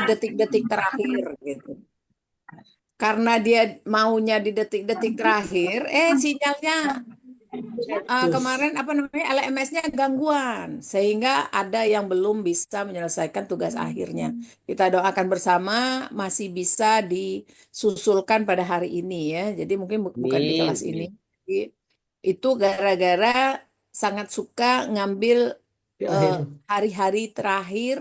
detik-detik terakhir gitu. Karena dia maunya di detik-detik terakhir, sinyalnya Terus kemarin apa namanya LMS-nya gangguan sehingga ada yang belum bisa menyelesaikan tugas akhirnya. Kita doakan bersama masih bisa disusulkan pada hari ini ya. Jadi mungkin bukan di Amin, kelas ini. amin. Jadi, itu gara-gara sangat suka ngambil di eh, akhir. hari-hari terakhir,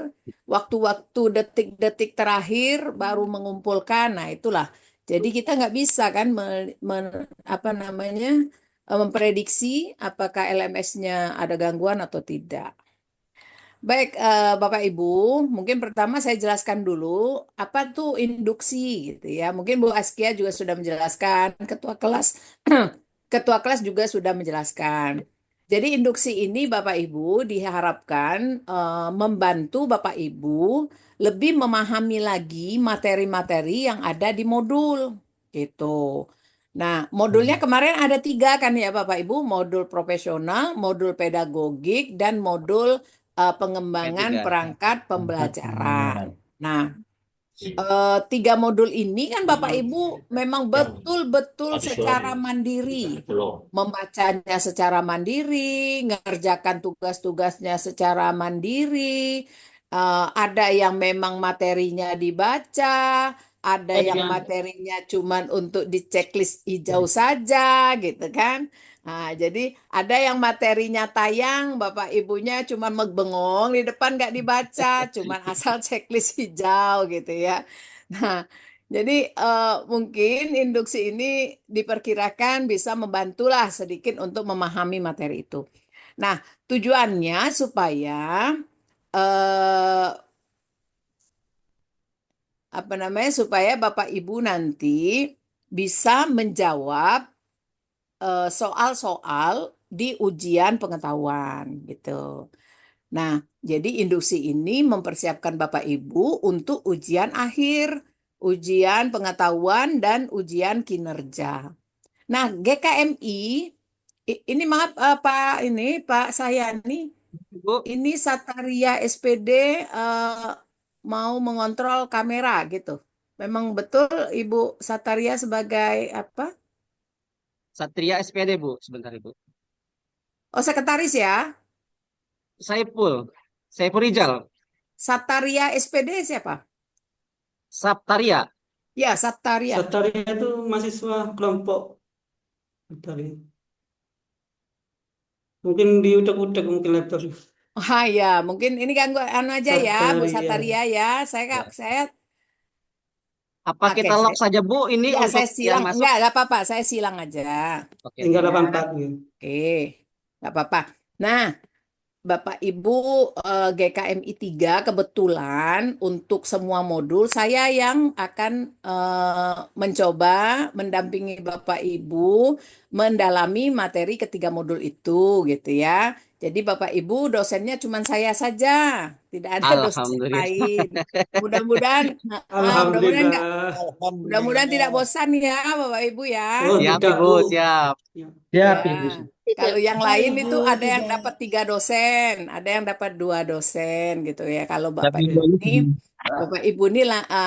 waktu-waktu detik-detik terakhir baru mengumpulkan. Nah, itulah. Jadi kita nggak bisa kan apa namanya memprediksi apakah LMS-nya ada gangguan atau tidak. Baik, Bapak Ibu, mungkin pertama saya jelaskan dulu apa tuh induksi gitu ya. Mungkin Bu Askia juga sudah menjelaskan, ketua kelas ketua kelas juga sudah menjelaskan. Jadi induksi ini Bapak Ibu diharapkan membantu Bapak Ibu lebih memahami lagi materi-materi yang ada di modul gitu. Nah, modulnya kemarin ada tiga kan ya Bapak Ibu, modul profesional, modul pedagogik, dan modul pengembangan P3. perangkat Angkat pembelajaran. pembelajaran. Nah, tiga modul ini kan Bapak Ibu memang Yang betul-betul tadi secara sore mandiri, belum. membacanya secara mandiri, ngerjakan tugas-tugasnya secara mandiri. Ada yang memang materinya dibaca, ada yang Yang materinya cuman untuk di checklist hijau saja, gitu kan. Nah, jadi ada yang materinya tayang, Bapak Ibunya cuma bengong di depan nggak dibaca, cuman asal checklist hijau gitu ya. Nah, jadi mungkin induksi ini diperkirakan bisa membantulah sedikit untuk memahami materi itu. Nah, tujuannya supaya eh, apa namanya supaya Bapak Ibu nanti bisa menjawab soal-soal di ujian pengetahuan gitu. Nah, jadi induksi ini mempersiapkan Bapak Ibu untuk ujian akhir, ujian pengetahuan dan ujian kinerja. Nah, GKMI ini maaf Pak Sayani, Bu, ini Sataria SPD mau mengontrol kamera gitu. Memang betul Ibu Sataria sebagai apa? Satria SPD, Bu. Sebentar, Ibu. Oh, sekretaris ya. Saiful. Saiful Rijal. Sataria SPD siapa? Saptaria. Ya, Sataria. Sataria itu mahasiswa kelompok dari mungkin diudak-udak mungkin laptop Oh ya, mungkin ini ganggu anu aja ya, Bu Sataria. Sataria ya. ya. Saya Apa oke, kita lock saja, Bu, ini ya untuk saya yang silang. masuk? Enggak apa-apa, saya silang aja. Oke, Tinggal oke. 84 gitu. Oke, enggak apa-apa. Nah, Bapak Ibu GKMI 3 kebetulan untuk semua modul saya yang akan mencoba mendampingi Bapak Ibu mendalami materi ketiga modul itu gitu ya. Jadi Bapak Ibu dosennya cuma saya saja, tidak ada dosen Alhamdulillah. lain. Mudah-mudahan mudah-mudahan enggak Alhamdulillah. mudah-mudahan tidak Alhamdulillah. bosan ya Bapak Ibu ya. Oh, Siap, tidak, Ibu, Bu. siap. Ya. Ya, Siap, Ibu. kalau yang Tidak, lain Ibu, itu ada yang tidak. dapat tiga dosen, ada yang dapat dua dosen gitu ya. Kalau Siap, Bapak Ibu. Ibu ini, Bapak Ibu ini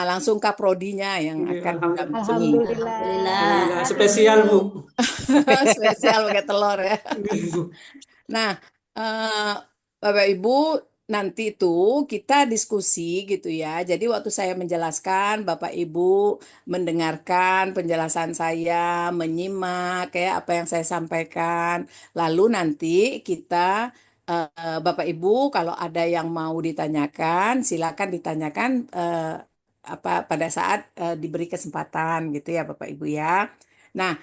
langsung kaprodinya yang Ini akan mendampingi. Alhamdulillah. Nah, Spesial, Bu. spesial pakai telur ya. Nah, eh, Bapak Ibu, nanti itu kita diskusi gitu ya. Jadi waktu saya menjelaskan, Bapak Ibu mendengarkan penjelasan saya, menyimak kayak apa yang saya sampaikan. Lalu nanti kita Bapak Ibu kalau ada yang mau ditanyakan, silakan ditanyakan apa pada saat diberi kesempatan gitu ya Bapak Ibu ya. Nah,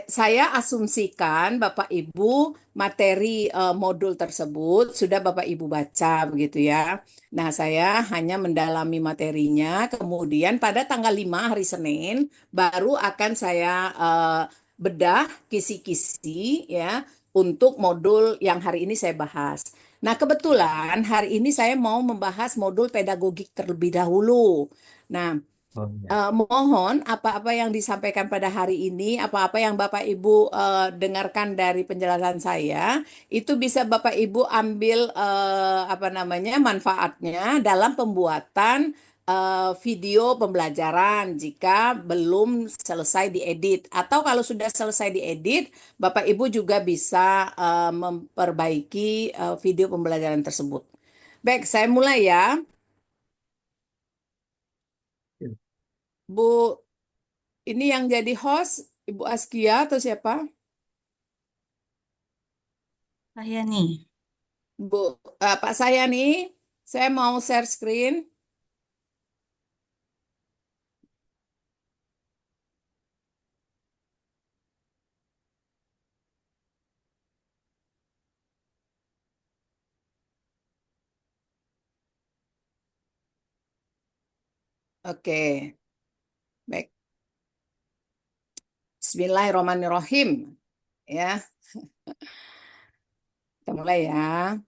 saya asumsikan Bapak Ibu materi modul tersebut sudah Bapak Ibu baca begitu ya. Nah, saya hanya mendalami materinya, kemudian pada tanggal 5 hari Senin baru akan saya bedah kisi-kisi ya untuk modul yang hari ini saya bahas. Nah, kebetulan hari ini saya mau membahas modul pedagogik terlebih dahulu. Nah, Oh, ya. Mohon apa-apa yang disampaikan pada hari ini, apa-apa yang Bapak Ibu dengarkan dari penjelasan saya, itu bisa Bapak Ibu ambil apa namanya manfaatnya dalam pembuatan video pembelajaran jika belum selesai diedit. Atau kalau sudah selesai diedit, Bapak Ibu juga bisa memperbaiki video pembelajaran tersebut. Baik, saya mulai ya. Bu, ini yang jadi host, Ibu Askia atau siapa? Saya nih. Bu, Pak saya nih, saya mau share screen. Oke, baik. Bismillahirrahmanirrahim. Ya, kita mulai ya.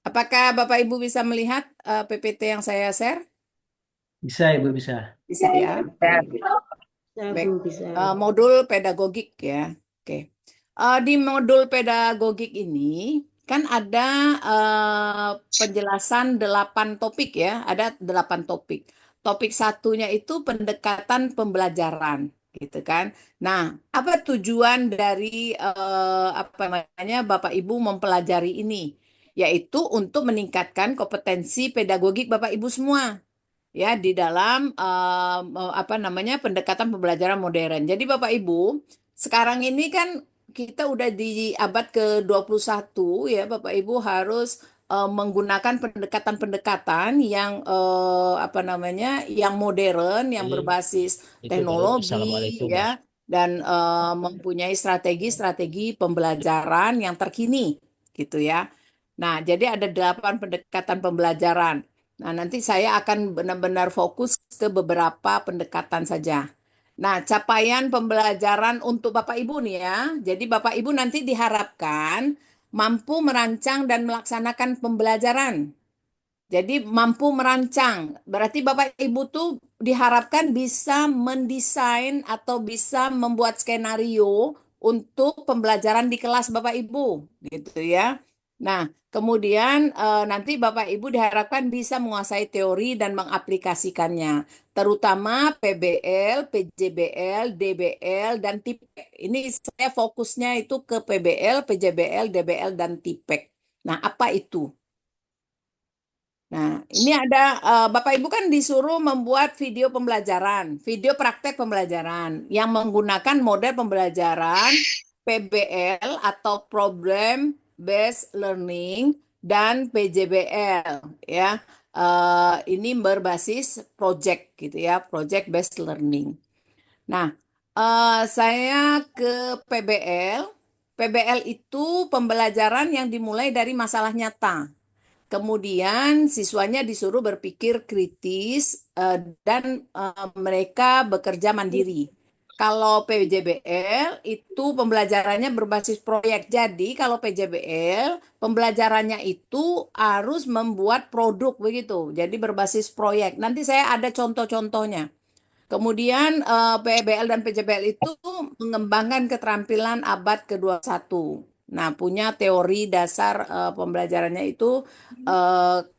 Apakah Bapak Ibu bisa melihat PPT yang saya share? Bisa, Ibu, bisa. Bisa ya. Baik. Bisa. Modul pedagogik ya. Oke. Di modul pedagogik ini kan ada penjelasan 8 topik ya. Ada 8 topik. Topik satunya itu pendekatan pembelajaran, gitu kan. Nah, apa tujuan dari apa namanya Bapak Ibu mempelajari ini? Yaitu untuk meningkatkan kompetensi pedagogik Bapak Ibu semua ya di dalam apa namanya pendekatan pembelajaran modern. Jadi Bapak Ibu, sekarang ini kan kita udah di abad ke-21 ya Bapak Ibu harus menggunakan pendekatan-pendekatan yang apa namanya yang modern, yang berbasis teknologi Assalamualaikum. ya dan mempunyai strategi-strategi pembelajaran yang terkini gitu ya. Nah, jadi ada 8 pendekatan pembelajaran. Nah, nanti saya akan benar-benar fokus ke beberapa pendekatan saja. Nah, capaian pembelajaran untuk Bapak Ibu nih ya. Jadi Bapak Ibu nanti diharapkan mampu merancang dan melaksanakan pembelajaran. Jadi mampu merancang. Berarti Bapak Ibu tuh diharapkan bisa mendesain atau bisa membuat skenario untuk pembelajaran di kelas Bapak Ibu, gitu ya. Nah, kemudian nanti Bapak Ibu diharapkan bisa menguasai teori dan mengaplikasikannya, terutama PBL, PJBL, DBL, dan TIPEK. Ini saya fokusnya itu ke PBL, PJBL, DBL, dan TIPEK. Nah, apa itu? Nah, ini ada Bapak Ibu kan disuruh membuat video pembelajaran, video praktek pembelajaran yang menggunakan model pembelajaran PBL atau Problem Based Learning dan PJBL ya. Ini berbasis project gitu ya, Project Based Learning. Nah, saya ke PBL. PBL itu pembelajaran yang dimulai dari masalah nyata. Kemudian siswanya disuruh berpikir kritis dan mereka bekerja mandiri. Kalau PJBL itu pembelajarannya berbasis proyek. Jadi kalau PJBL pembelajarannya itu harus membuat produk begitu. Jadi berbasis proyek. Nanti saya ada contoh-contohnya. Kemudian PBL dan PJBL itu mengembangkan keterampilan abad ke-21. Nah, punya teori dasar pembelajarannya itu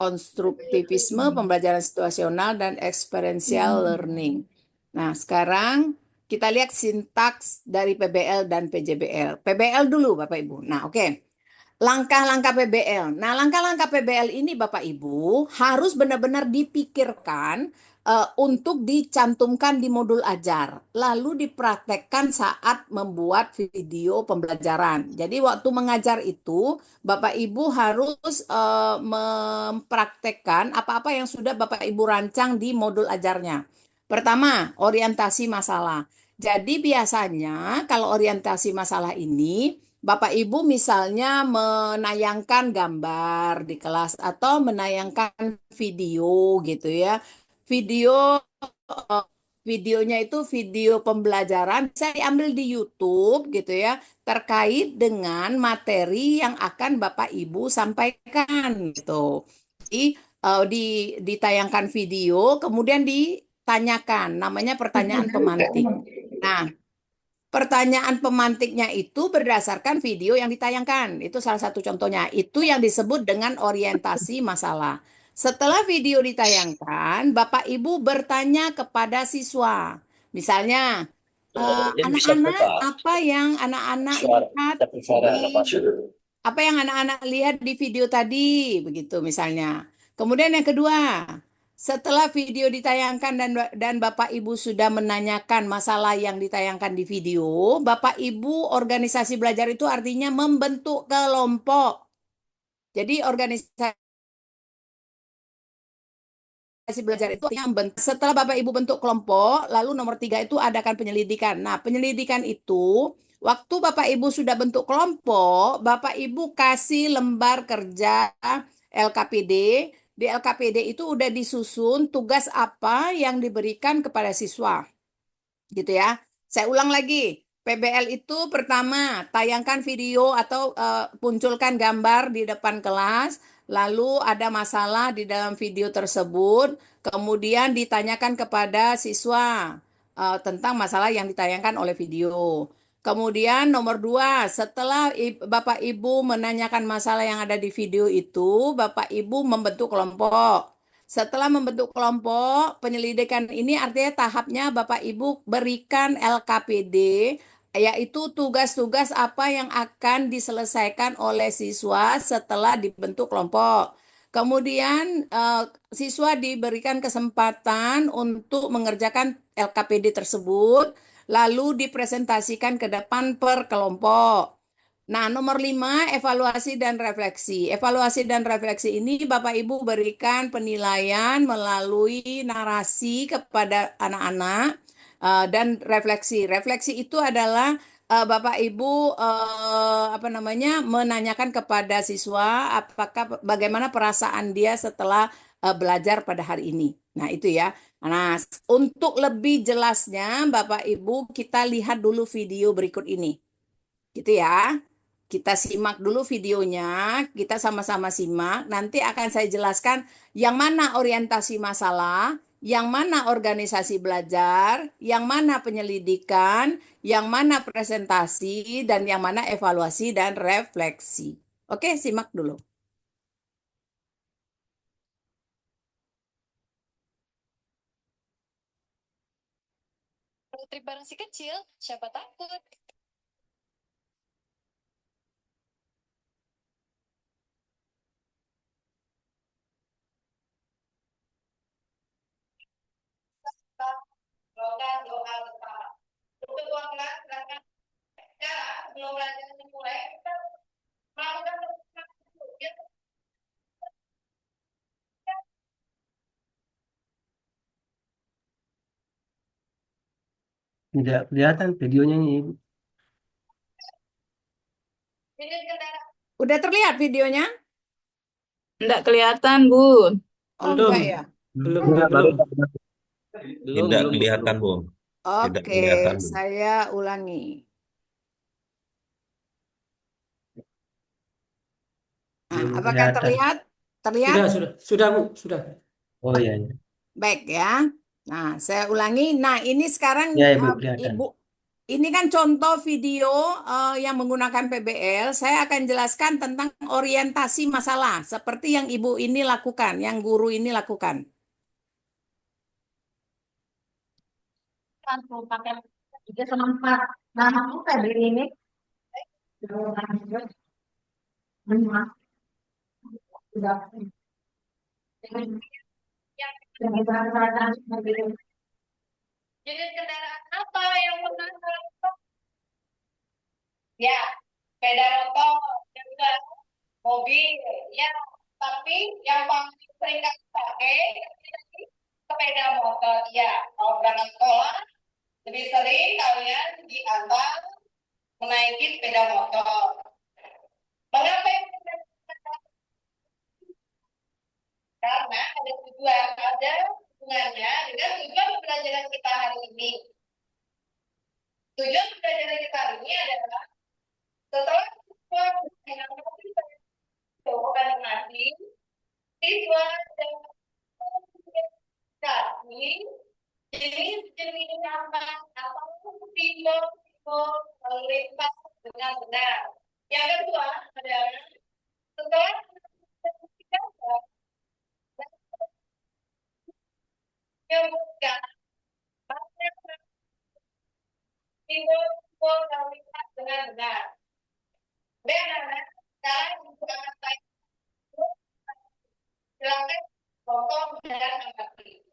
konstruktivisme, pembelajaran situasional, dan experiential learning. Nah, sekarang kita lihat sintaks dari PBL dan PJBL. PBL dulu, Bapak Ibu. Nah, oke. Langkah-langkah PBL. Nah, langkah-langkah PBL ini Bapak Ibu harus benar-benar dipikirkan untuk dicantumkan di modul ajar, lalu dipraktekkan saat membuat video pembelajaran. Jadi waktu mengajar itu Bapak Ibu harus mempraktekkan apa-apa yang sudah Bapak Ibu rancang di modul ajarnya. Pertama, orientasi masalah. Jadi biasanya kalau orientasi masalah ini Bapak Ibu misalnya menayangkan gambar di kelas atau menayangkan video gitu ya. Video eh, videonya itu video pembelajaran bisa diambil di YouTube gitu ya terkait dengan materi yang akan Bapak Ibu sampaikan gitu. Jadi ditayangkan video kemudian ditanyakan namanya pertanyaan pemantik. Nah, pertanyaan pemantiknya itu berdasarkan video yang ditayangkan. Itu salah satu contohnya. Itu yang disebut dengan orientasi masalah. Setelah video ditayangkan, Bapak Ibu bertanya kepada siswa. Misalnya, Jadi bisa anak-anak, buka anak-anak suara, lihat tapi suara di nggak masuk. apa yang anak-anak lihat di video tadi, begitu misalnya. Kemudian yang kedua, setelah video ditayangkan dan Bapak Ibu sudah menanyakan masalah yang ditayangkan di video, Bapak Ibu organisasi belajar itu artinya membentuk kelompok. Jadi organisasi belajar itu yang setelah Bapak Ibu bentuk kelompok, lalu nomor 3 itu adakan penyelidikan. Nah, penyelidikan itu waktu Bapak Ibu sudah bentuk kelompok, Bapak Ibu kasih lembar kerja LKPD. Di LKPD itu udah disusun tugas apa yang diberikan kepada siswa, gitu ya. Saya ulang lagi. PBL itu pertama, tayangkan video atau munculkan gambar di depan kelas, lalu ada masalah di dalam video tersebut, kemudian ditanyakan kepada siswa tentang masalah yang ditayangkan oleh video. Kemudian nomor 2, setelah Bapak Ibu menanyakan masalah yang ada di video itu, Bapak Ibu membentuk kelompok. Setelah membentuk kelompok, penyelidikan ini artinya tahapnya Bapak Ibu berikan LKPD, yaitu tugas-tugas apa yang akan diselesaikan oleh siswa setelah dibentuk kelompok. Kemudian siswa diberikan kesempatan untuk mengerjakan LKPD tersebut, lalu dipresentasikan ke depan per kelompok. Nah, nomor 5, evaluasi dan refleksi. Evaluasi dan refleksi ini Bapak Ibu berikan penilaian melalui narasi kepada anak-anak dan refleksi. Refleksi itu adalah Bapak Ibu apa namanya menanyakan kepada siswa apakah bagaimana perasaan dia setelah belajar pada hari ini. Nah, itu ya. Nah, untuk lebih jelasnya Bapak Ibu kita lihat dulu video berikut ini. Gitu ya. Kita simak dulu videonya, kita sama-sama simak. Nanti akan saya jelaskan yang mana orientasi masalah, yang mana organisasi belajar, yang mana penyelidikan, yang mana presentasi, dan yang mana evaluasi dan refleksi. Oke, simak dulu. Road trip bareng si kecil, siapa takut? Doakan doa bersama. Berdoakan karena cara sebelum belajar dimulai kita melakukan ya. Tidak kelihatan videonya nih, Ibu. Unit kendaraan Udah terlihat videonya? Enggak kelihatan, Bu. Oh, Belum, enggak ya? belum, Enggak, belum, Tidak belum, Bu. kelihatan, Bu. Tidak Oke, kelihatan, Bu. saya ulangi. Nah, Belum apakah kelihatan. terlihat? Terlihat? Sudah, Bu, sudah. Oh iya, iya. Baik ya. Nah, saya ulangi. Nah, ini sekarang Ya, Ibu kelihatan. Ibu, ini kan contoh video yang menggunakan PBL. Saya akan jelaskan tentang orientasi masalah seperti yang Ibu ini lakukan, yang guru ini lakukan. Kan pakai 3 sama 4. Nah, aku kayak beli ini. Sudah. unit kendaraan apa yang pernah ya, sepeda motor, juga mobil, ya. Tapi yang paling sering kami pakai sepeda motor, ya. Kalau berangkat sekolah, lebih sering kalian diantar menaiki sepeda motor. Mengapa ini? Karena ada tujuan, ada hubungannya dengan tujuan pembelajaran kita hari ini. Tujuan pembelajaran kita hari ini adalah setelah siswa masing-masing, siswa dan jenis apa atau simbol lintas dengan benar. Yang kedua adalah setelah menyebutkan banyak simbol-simbol kalimat dengan benar. Benar, sekarang ibu akan tanya, silakan potong dan mengerti.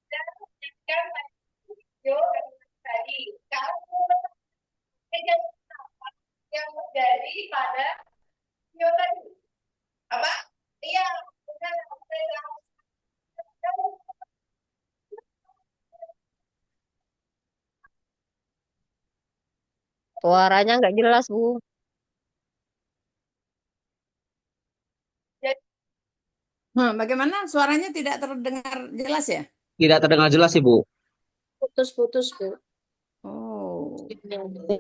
Dan menyaksikan video tadi. Kamu kejadian apa yang terjadi pada video tadi? Apa? Iya, benar. Suaranya nggak jelas, Bu. Bagaimana suaranya tidak terdengar jelas ya? Tidak terdengar jelas, Ibu. Putus-putus, Bu. Oh,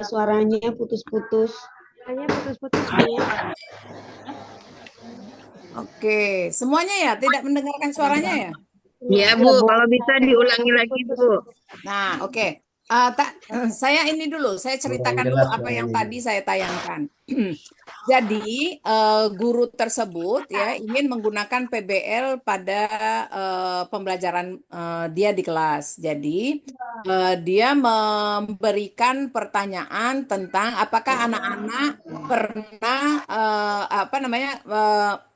Suaranya putus-putus. oke. Semuanya ya tidak mendengarkan suaranya ya? Iya, Bu. Kalau bisa diulangi lagi, Bu. Nah, oke. Saya ini dulu, saya ceritakan dulu apa yang tadi saya tayangkan. Jadi, guru tersebut ya ingin menggunakan PBL pada pembelajaran dia di kelas. Jadi, dia memberikan pertanyaan tentang apakah anak-anak pernah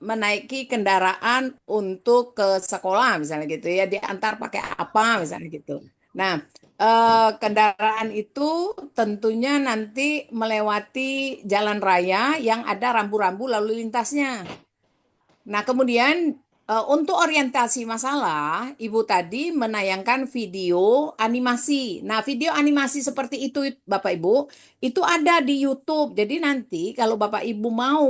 menaiki kendaraan untuk ke sekolah misalnya gitu ya, diantar pakai apa misalnya gitu. Nah, kendaraan itu tentunya nanti melewati jalan raya yang ada rambu-rambu lalu lintasnya. Nah, kemudian untuk orientasi masalah, Ibu tadi menayangkan video animasi. Nah, video animasi seperti itu, Bapak Ibu, itu ada di YouTube. Jadi nanti kalau Bapak Ibu mau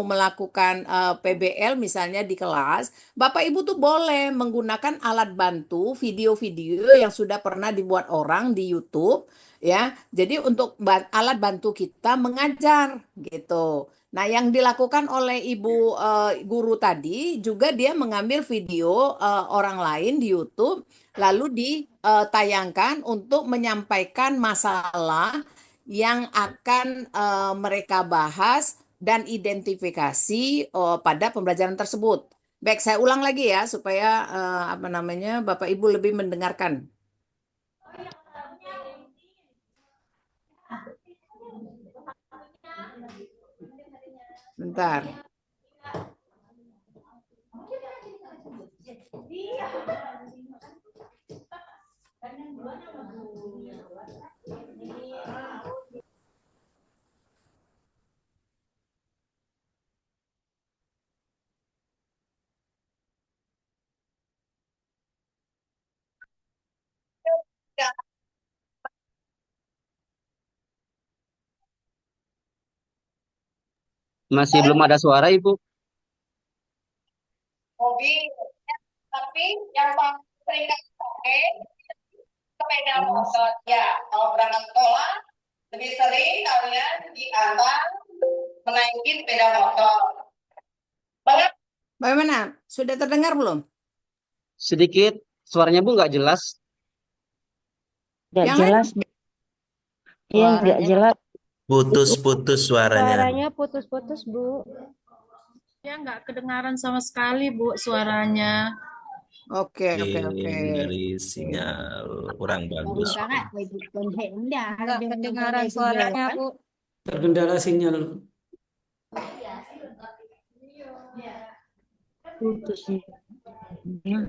melakukan PBL misalnya di kelas, Bapak Ibu tuh boleh menggunakan alat bantu video-video yang sudah pernah dibuat orang di YouTube, ya. Jadi untuk alat bantu kita mengajar gitu. Nah, yang dilakukan oleh ibu guru tadi juga dia mengambil video orang lain di YouTube, lalu ditayangkan untuk menyampaikan masalah yang akan mereka bahas dan identifikasi pada pembelajaran tersebut. Baik, saya ulang lagi ya supaya Bapak Ibu lebih mendengarkan. Bentar. Masih belum ada suara, Ibu. Mobil, tapi yang paling sering kami pakai sepeda motor. Ya, kalau berangkat sekolah lebih sering kalian diantar menaiki sepeda motor. Bagaimana? Sudah terdengar belum? Sedikit suaranya, Bu, nggak jelas. Nggak Yang jelas, Bu. Iya, nggak jelas. Putus-putus suaranya. Suaranya putus-putus, Bu. Ya, nggak kedengaran sama sekali, Bu, suaranya. Oke. Dari sinyal kurang bagus. Nggak kedengaran suaranya, Bu. Terkendala sinyal. Putus. Ya,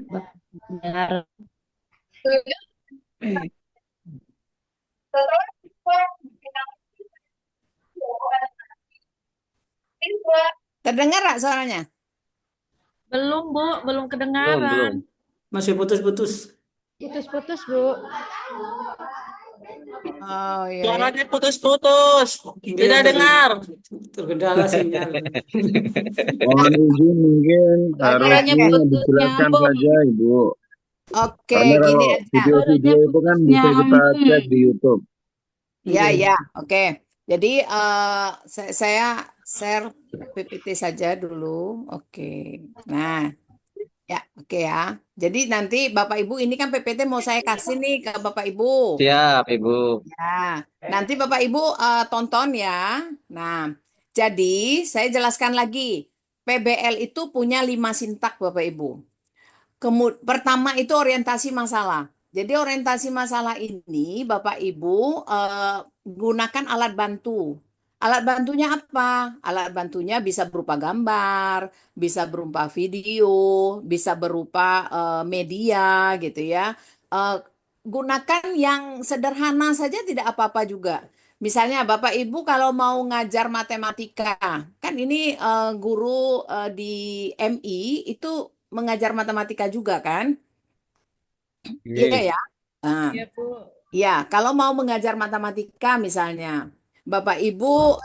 benar. Terdengar nggak suaranya? Belum, Bu, belum Belum. kedengaran. Masih putus-putus. Putus-putus, Bu. Oh iya. Suaranya putus-putus. Iya, Tidak tadi dengar. terkendala sinyal. Mohon izin mungkin Suaranya harusnya putus dijelaskan nyambung. saja Ibu. Oke, Karena gini kalau aja. video-video itu kan bisa kita cek di YouTube. Ya, oke. Jadi saya share PPT saja dulu. Oke. Nah, ya, oke ya. Jadi nanti Bapak Ibu ini kan PPT mau saya kasih nih ke Bapak Ibu. Siap, Ibu. Ya, nanti Bapak Ibu tonton ya. Nah, jadi saya jelaskan lagi. PBL itu punya 5 sintak Bapak Ibu. Pertama itu orientasi masalah. Jadi orientasi masalah ini Bapak Ibu gunakan alat bantu. Alat bantunya apa? Alat bantunya bisa berupa gambar, bisa berupa video, bisa berupa media gitu ya. Eh, Gunakan yang sederhana saja tidak apa-apa juga. Misalnya Bapak Ibu kalau mau ngajar matematika, kan ini guru di MI itu mengajar matematika juga kan? Iya Iya. ya. Nah, Iya, Bu. ya kalau mau mengajar matematika misalnya, Bapak Ibu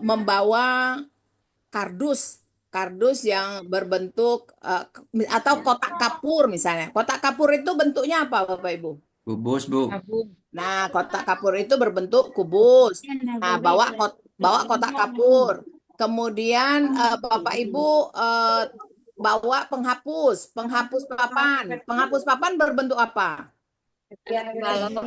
membawa kardus, kardus yang berbentuk atau kotak kapur misalnya. Kotak kapur itu bentuknya apa, Bapak Ibu? Kubus, Bu. Tabung. Nah, kotak kapur itu berbentuk kubus. Nah, bawa kotak kapur. Kemudian Bapak Ibu bawa penghapus, penghapus papan. Penghapus papan berbentuk apa? Balok.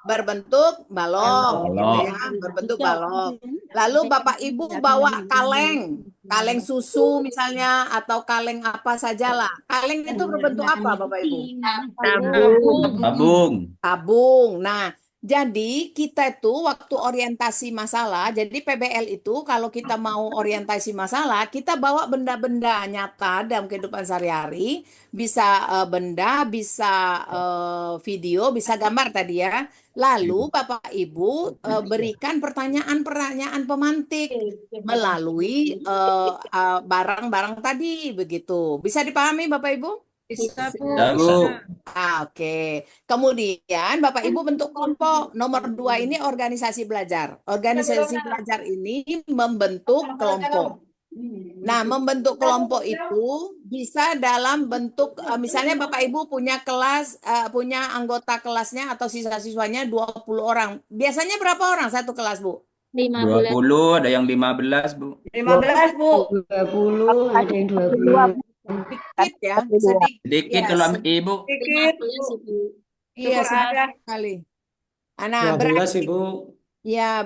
Berbentuk balong, gitu Balok. ya, berbentuk balong. Lalu Bapak Ibu bawa kaleng, kaleng susu misalnya atau kaleng apa sajalah. Kaleng itu berbentuk apa, Bapak Ibu? Tabung. Tabung. Tabung. Nah, jadi kita itu waktu orientasi masalah, jadi PBL itu kalau kita mau orientasi masalah, kita bawa benda-benda nyata dalam kehidupan sehari-hari, bisa benda, bisa video, bisa gambar tadi ya. Lalu Bapak Ibu berikan pertanyaan-pertanyaan pemantik melalui barang-barang tadi begitu. Bisa dipahami Bapak Ibu? Bisa, Bu. Bisa, Bu. Oke. Kemudian Bapak Ibu bentuk kelompok. Nomor 2 ini organisasi belajar. Organisasi belajar ini membentuk kelompok. Nah, membentuk kelompok itu bisa dalam bentuk misalnya Bapak Ibu punya kelas, punya anggota kelasnya atau siswa-siswanya 20 orang. Biasanya berapa orang satu kelas, Bu? 20, ada yang 15, Bu. 15, Bu. 20, ada yang 20. Sedikit ya, sedikit. Sedikit Ya, kalau Ibu. sedikit. Iya, sedikit sekali. Nah, 12, berarti Ibu. ya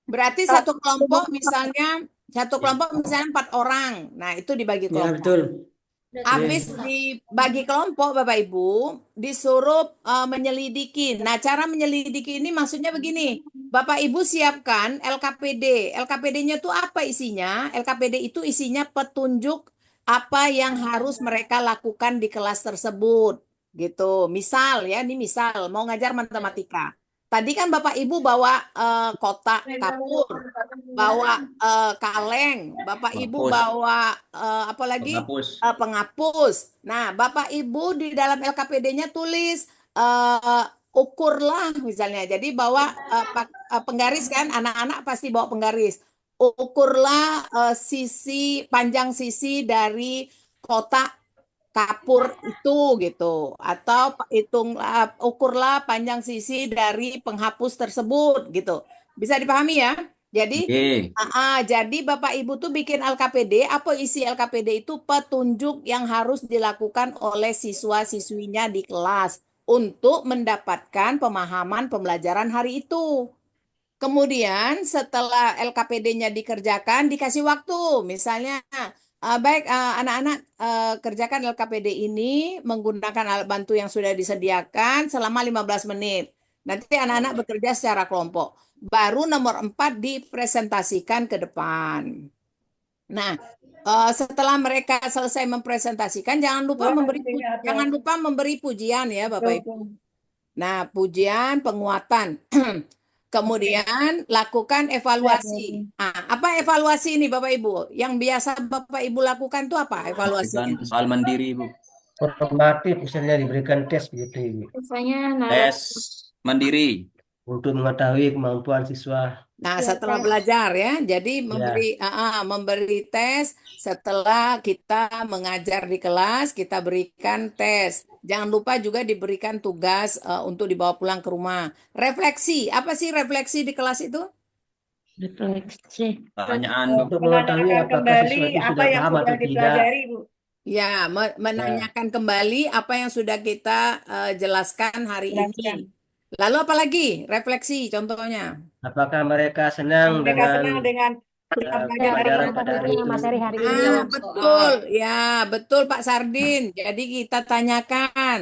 berarti satu kelompok misalnya 4 orang. Nah, itu dibagi Ya, kelompok. betul. Habis dibagi kelompok Bapak Ibu disuruh menyelidiki. Nah, cara menyelidiki ini maksudnya begini. Bapak Ibu siapkan LKPD. LKPD-nya itu apa isinya? LKPD itu isinya petunjuk apa yang harus mereka lakukan di kelas tersebut. Gitu. Misal ya, ini misal mau ngajar matematika. Tadi kan Bapak Ibu bawa kotak kapur, bawa kaleng, Bapak Ibu Penghapus. bawa apa lagi? Penghapus. Penghapus. Nah, Bapak Ibu di dalam LKPD-nya tulis ukurlah misalnya. Jadi bawa penggaris kan, anak-anak pasti bawa penggaris. Ukurlah panjang sisi dari kotak kapur itu gitu, atau ukurlah panjang sisi dari penghapus tersebut gitu. Bisa dipahami ya? Jadi Oke. jadi Bapak Ibu tuh bikin LKPD, apa isi LKPD itu petunjuk yang harus dilakukan oleh siswa-siswinya di kelas untuk mendapatkan pemahaman pembelajaran hari itu. Kemudian setelah LKPD-nya dikerjakan, dikasih waktu. Misalnya, baik anak-anak kerjakan LKPD ini menggunakan alat bantu yang sudah disediakan selama 15 menit. Nanti anak-anak bekerja secara kelompok. Baru nomor 4 dipresentasikan ke depan. Nah, setelah mereka selesai mempresentasikan, jangan lupa memberi pujian ya Bapak Ibu. Nah, pujian, penguatan. Kemudian lakukan evaluasi. Apa evaluasi ini Bapak Ibu? Yang biasa Bapak Ibu lakukan itu apa evaluasinya? Bukan soal mandiri, Bu. Formatif misalnya diberikan tes begitu Ibu. Tes mandiri. Untuk mengetahui kemampuan siswa. Nah, Ya, setelah tes. belajar ya, jadi Ya. memberi tes setelah kita mengajar di kelas, kita berikan tes. Jangan lupa juga diberikan tugas untuk dibawa pulang ke rumah. Refleksi, apa sih refleksi di kelas itu? Refleksi. Pertanyaan, Bu. Untuk mengetahui Menanyakan apakah kembali siswa itu apa sudah yang paham sudah atau tidak. dipelajari, Bu. Ya, Ya. menanyakan kembali apa yang sudah kita jelaskan hari Jelaskan. ini. Lalu apa lagi? Refleksi contohnya. Apakah mereka senang Mereka dengan senang dengan pelajaran hari pelajaran ini. pada hari itu? materi hari ini. Betul. Ya, betul Pak Sardin. Jadi kita tanyakan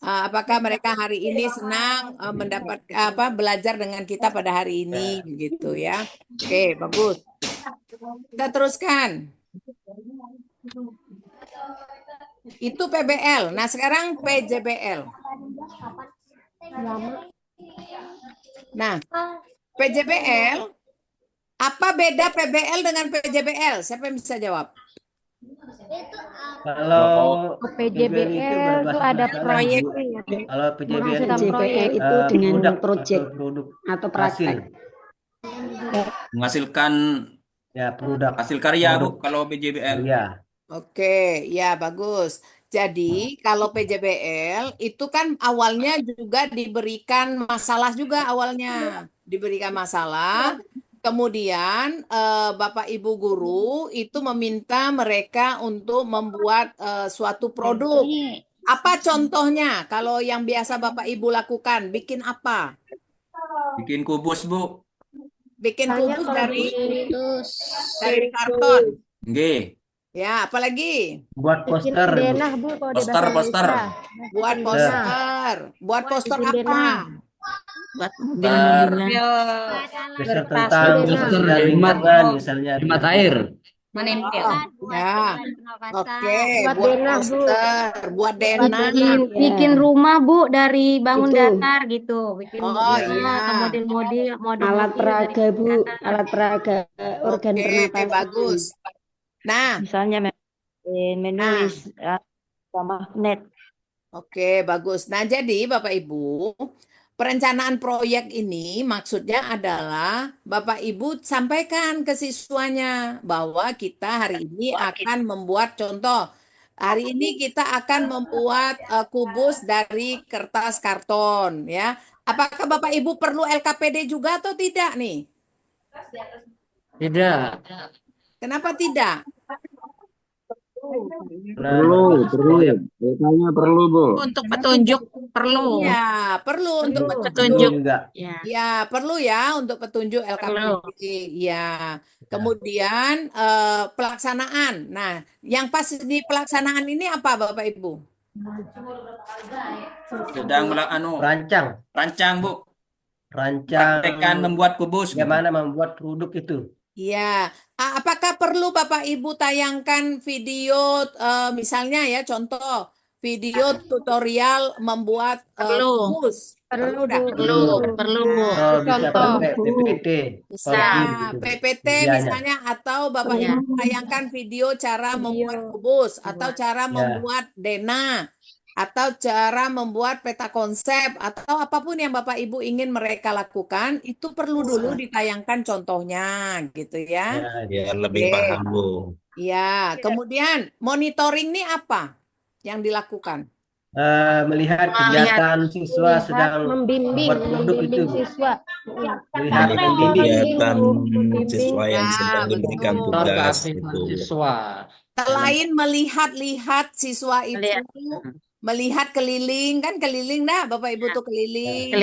apakah mereka hari ini senang mendapat belajar dengan kita pada hari ini begitu ya. Oke, bagus. Kita teruskan. Itu PBL. Nah, sekarang PJBL. Nah, PJBL, apa beda PBL dengan PJBL? Siapa yang bisa jawab? Kalau PJBL itu itu berbasis ada masalah, Bu. proyeknya. Kalau PJBL itu PJBL itu dengan produk proyek atau produk atau hasil. praktek. Menghasilkan Ya, produk hasil karya, Bu, produk kalau PJBL. karya. Oke, ya bagus. Jadi kalau PJBL itu kan awalnya juga diberikan masalah juga awalnya. Diberikan masalah, kemudian Bapak Ibu guru itu meminta mereka untuk membuat suatu produk. Apa contohnya kalau yang biasa Bapak Ibu lakukan? Bikin apa? Bikin kubus, Bu. Bikin kubus dari Dari karton. Nggih. Ya, apalagi? Buat bikin poster, Bu. denah, Bu, kalau di Poster, bahasa poster. Indonesia. Buat Bikin poster. denah. Buat poster Bikin apa? denah. Poster. Poster tentang Poster dan lingkungan misalnya. Hemat air. Menempel. Ya. Oke, Buat buat denah, Bu. poster, buat denah. Bikin rumah, Bu, dari bangun Itu. datar gitu. Bikin Oh, rumah atau iya. model-model Alat peraga, dari Bu, datar. alat peraga organ Oke, pernapasan. bagus. Nah, Misalnya menulis atau magnet. oke, bagus. Nah, jadi Bapak Ibu, perencanaan proyek ini maksudnya adalah Bapak Ibu sampaikan ke siswanya bahwa kita hari ini akan membuat contoh. Hari ini kita akan membuat kubus dari kertas karton, ya. Apakah Bapak Ibu perlu LKPD juga atau tidak nih? Tidak. Kenapa tidak? Perlu. Katanya perlu, Bu. Untuk petunjuk perlu. Ya, perlu untuk Petunjuk juga. Ya, perlu ya untuk petunjuk LKPD. Ya. Kemudian pelaksanaan. Nah, yang pas di pelaksanaan ini apa Bapak Ibu? Sedang rancang, Bu. Rancang Praktekkan membuat kubus. bagaimana membuat produk itu. Ya, apakah perlu Bapak Ibu tayangkan video misalnya ya contoh video tutorial membuat kubus? Perlu dah. Perlu, Bu. Oh, bisa Contoh. pakai PPT. Bisa PowerPoint gitu. PPT Medianya. misalnya atau Bapak Ibu tayangkan video cara membuat kubus atau cara membuat denah atau cara membuat peta konsep atau apapun yang Bapak Ibu ingin mereka lakukan itu perlu dulu ditayangkan contohnya gitu ya. Biar lebih Oke. paham, Bu. Ya, kemudian monitoring ini apa yang dilakukan? Melihat kegiatan siswa sedang membuat produk itu. Siswa. Melihat membimbing. Kegiatan siswa yang sedang betul. diberikan tugas itu. Selain melihat-lihat siswa itu, melihat keliling, kan keliling dah Bapak Ibu tuh keliling.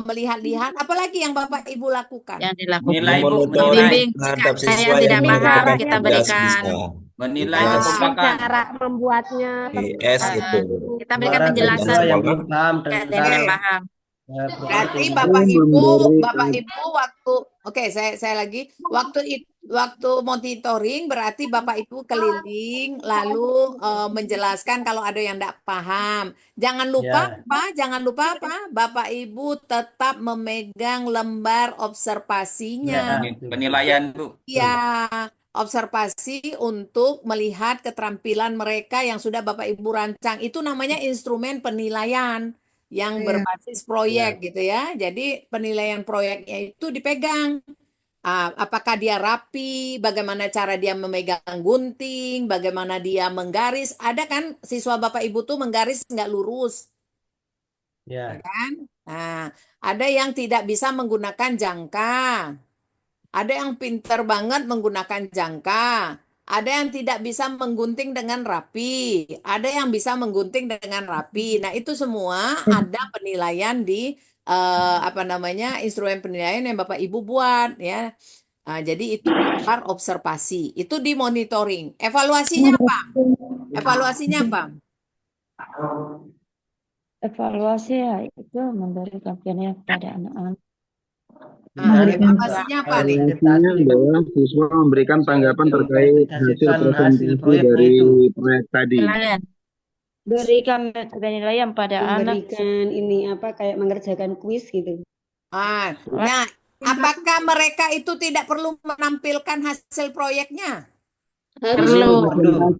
Melihat-lihat, apalagi yang Bapak Ibu lakukan? Yang dilakukan. Nilai, Bu. Monitoring Menilai. terhadap Saya siswa tidak yang paham, mengerjakan kita tugas berikan. bisa. Menilai Tugas kekompakan. Cara membuatnya. IS itu. Kita berikan Para penjelasan. siswa yang belum paham Yang tentang tidak paham. produk Berarti ini. Bapak Ibu waktu saya lagi waktu monitoring berarti Bapak Ibu keliling lalu menjelaskan kalau ada yang tidak paham. Jangan lupa Bapak Ibu tetap memegang lembar observasinya. Penilaian, Bu. Ya, observasi untuk melihat keterampilan mereka yang sudah Bapak Ibu rancang. Itu namanya instrumen penilaian. yang Iya. berbasis proyek gitu ya. Jadi penilaian proyeknya itu dipegang. Apakah dia rapi, bagaimana cara dia memegang gunting, bagaimana dia menggaris. Ada kan siswa Bapak Ibu tuh menggaris nggak lurus, ya Ya. kan? Nah, ada yang tidak bisa menggunakan jangka. Ada yang pinter banget menggunakan jangka. Ada yang tidak bisa menggunting dengan rapi. Ada yang bisa menggunting dengan rapi. Nah, itu semua ada penilaian di apa namanya instrumen penilaian yang Bapak Ibu buat ya. Jadi itu berupa observasi. Itu di monitoring. Evaluasinya apa? Evaluasinya apa? Evaluasi ya itu memberikan penilaian pada anak-anak. Evaluasinya apa nih? Evaluasinya adalah siswa memberikan tanggapan terkait hasil presentasi proyeknya dari itu. proyek tadi. Penilaian. Berikan penilaian pada anak. Memberikan ini apa kayak mengerjakan kuis gitu. Nah, apakah mereka itu tidak perlu menampilkan hasil proyeknya? Perlu.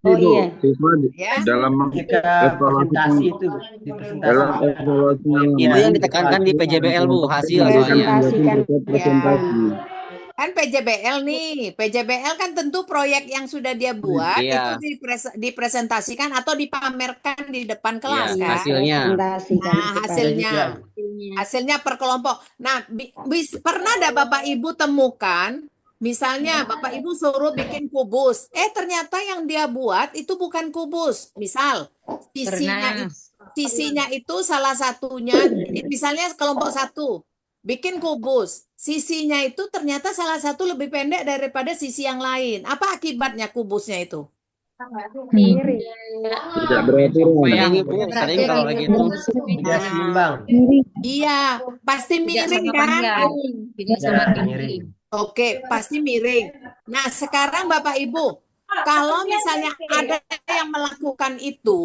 Oh iya. Siswa Ya. dalam Ketika presentasi evaluasi itu di dalam presentasi. evaluasi Itu yang ditekankan di PJBL, Bu, hasil soalnya. presentasi. Kan PJBL nih, PJBL kan tentu proyek yang sudah dia buat Iya. itu dipresentasikan atau dipamerkan di depan kelas Iya, kan? hasilnya. Nah, hasilnya per kelompok. Nah, pernah ada Bapak Ibu temukan, misalnya Bapak Ibu suruh bikin kubus, ternyata yang dia buat itu bukan kubus. Misal, sisinya itu salah satunya, misalnya kelompok 1 bikin kubus, sisinya itu ternyata salah satu lebih pendek daripada sisi yang lain. Apa akibatnya kubusnya itu? Tidak beraturan. Sering kalau kayak gitu. Tidak seimbang. Iya, pasti miring kan? Miring. Oke, pasti miring. Nah, sekarang Bapak Ibu, kalau misalnya ada yang melakukan itu,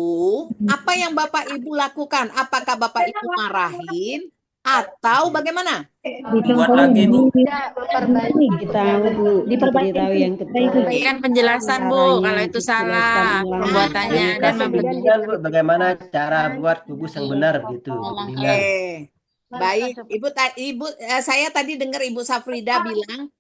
apa yang Bapak Ibu lakukan? Apakah Bapak Ibu marahin atau bagaimana? Buat lagi, Bu. Diberitahu Bu, diberitahu yang ketiga. Berikan penjelasan, Bu, kalau itu salah pembuatannya dan Kasih bimbingan, Bu, bagaimana cara buat kubus yang benar gitu. Bimbingan. Baik, saya tadi dengar Ibu Safrida bilang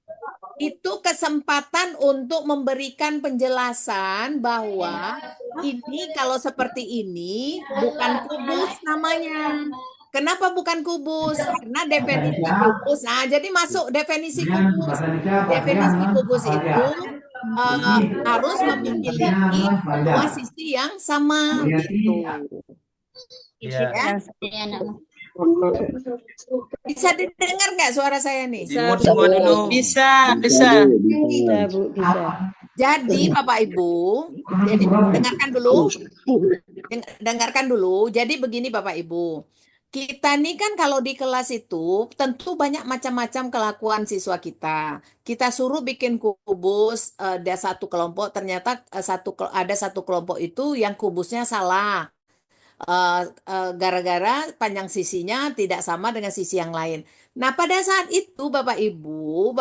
itu kesempatan untuk memberikan penjelasan bahwa ini kalau seperti ini bukan kubus namanya. Kenapa bukan kubus? Karena definisi kubus. Nah, jadi masuk definisi kubus. Definisi kubus itu harus memiliki dua sisi yang sama gitu. Ya. Bisa didengar nggak suara saya nih? Bisa, Bu. Bisa. Bisa Bu, bisa. Jadi Bapak Ibu, jadi dengarkan dulu. Jadi begini Bapak Ibu, kita nih kan kalau di kelas itu tentu banyak macam-macam kelakuan siswa kita. Kita suruh bikin kubus, ada satu kelompok ternyata ada satu kelompok itu yang kubusnya salah. Gara-gara panjang sisinya tidak sama dengan sisi yang lain. Nah, pada saat itu Bapak Ibu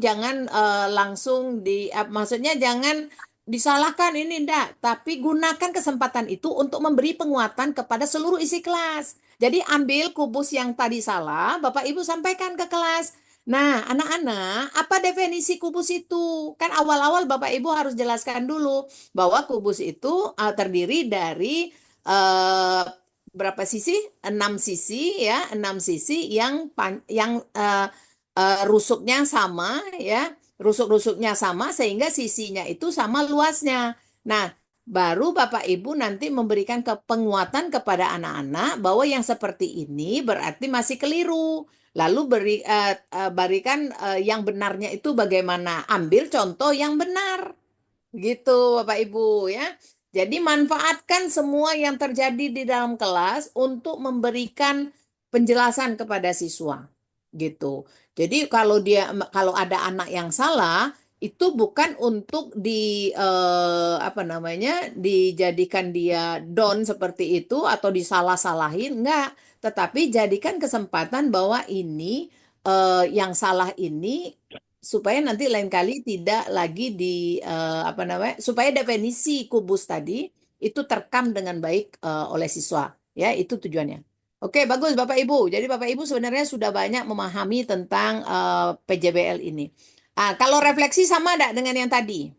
jangan langsung maksudnya jangan disalahkan ini enggak, tapi gunakan kesempatan itu untuk memberi penguatan kepada seluruh isi kelas. Jadi ambil kubus yang tadi salah, Bapak Ibu sampaikan ke kelas. Nah, anak-anak, apa definisi kubus itu? Kan awal-awal Bapak Ibu harus jelaskan dulu bahwa kubus itu terdiri dari berapa sisi? 6 sisi ya, 6 sisi yang rusuknya sama ya. Rusuk-rusuknya sama sehingga sisinya itu sama luasnya. Nah, baru Bapak Ibu nanti memberikan penguatan kepada anak-anak bahwa yang seperti ini berarti masih keliru. Lalu berikan yang benarnya itu bagaimana? Ambil contoh yang benar. Gitu Bapak Ibu ya. Jadi manfaatkan semua yang terjadi di dalam kelas untuk memberikan penjelasan kepada siswa. Gitu. Jadi kalau ada anak yang salah itu bukan untuk dijadikan dia down seperti itu atau disalah-salahin, enggak, tetapi jadikan kesempatan bahwa ini yang salah ini supaya nanti lain kali tidak lagi supaya definisi kubus tadi itu terekam dengan baik oleh siswa. Ya, itu tujuannya. Oke, bagus Bapak Ibu. Jadi Bapak Ibu sebenarnya sudah banyak memahami tentang PJBL ini. Kalau refleksi sama enggak dengan yang tadi?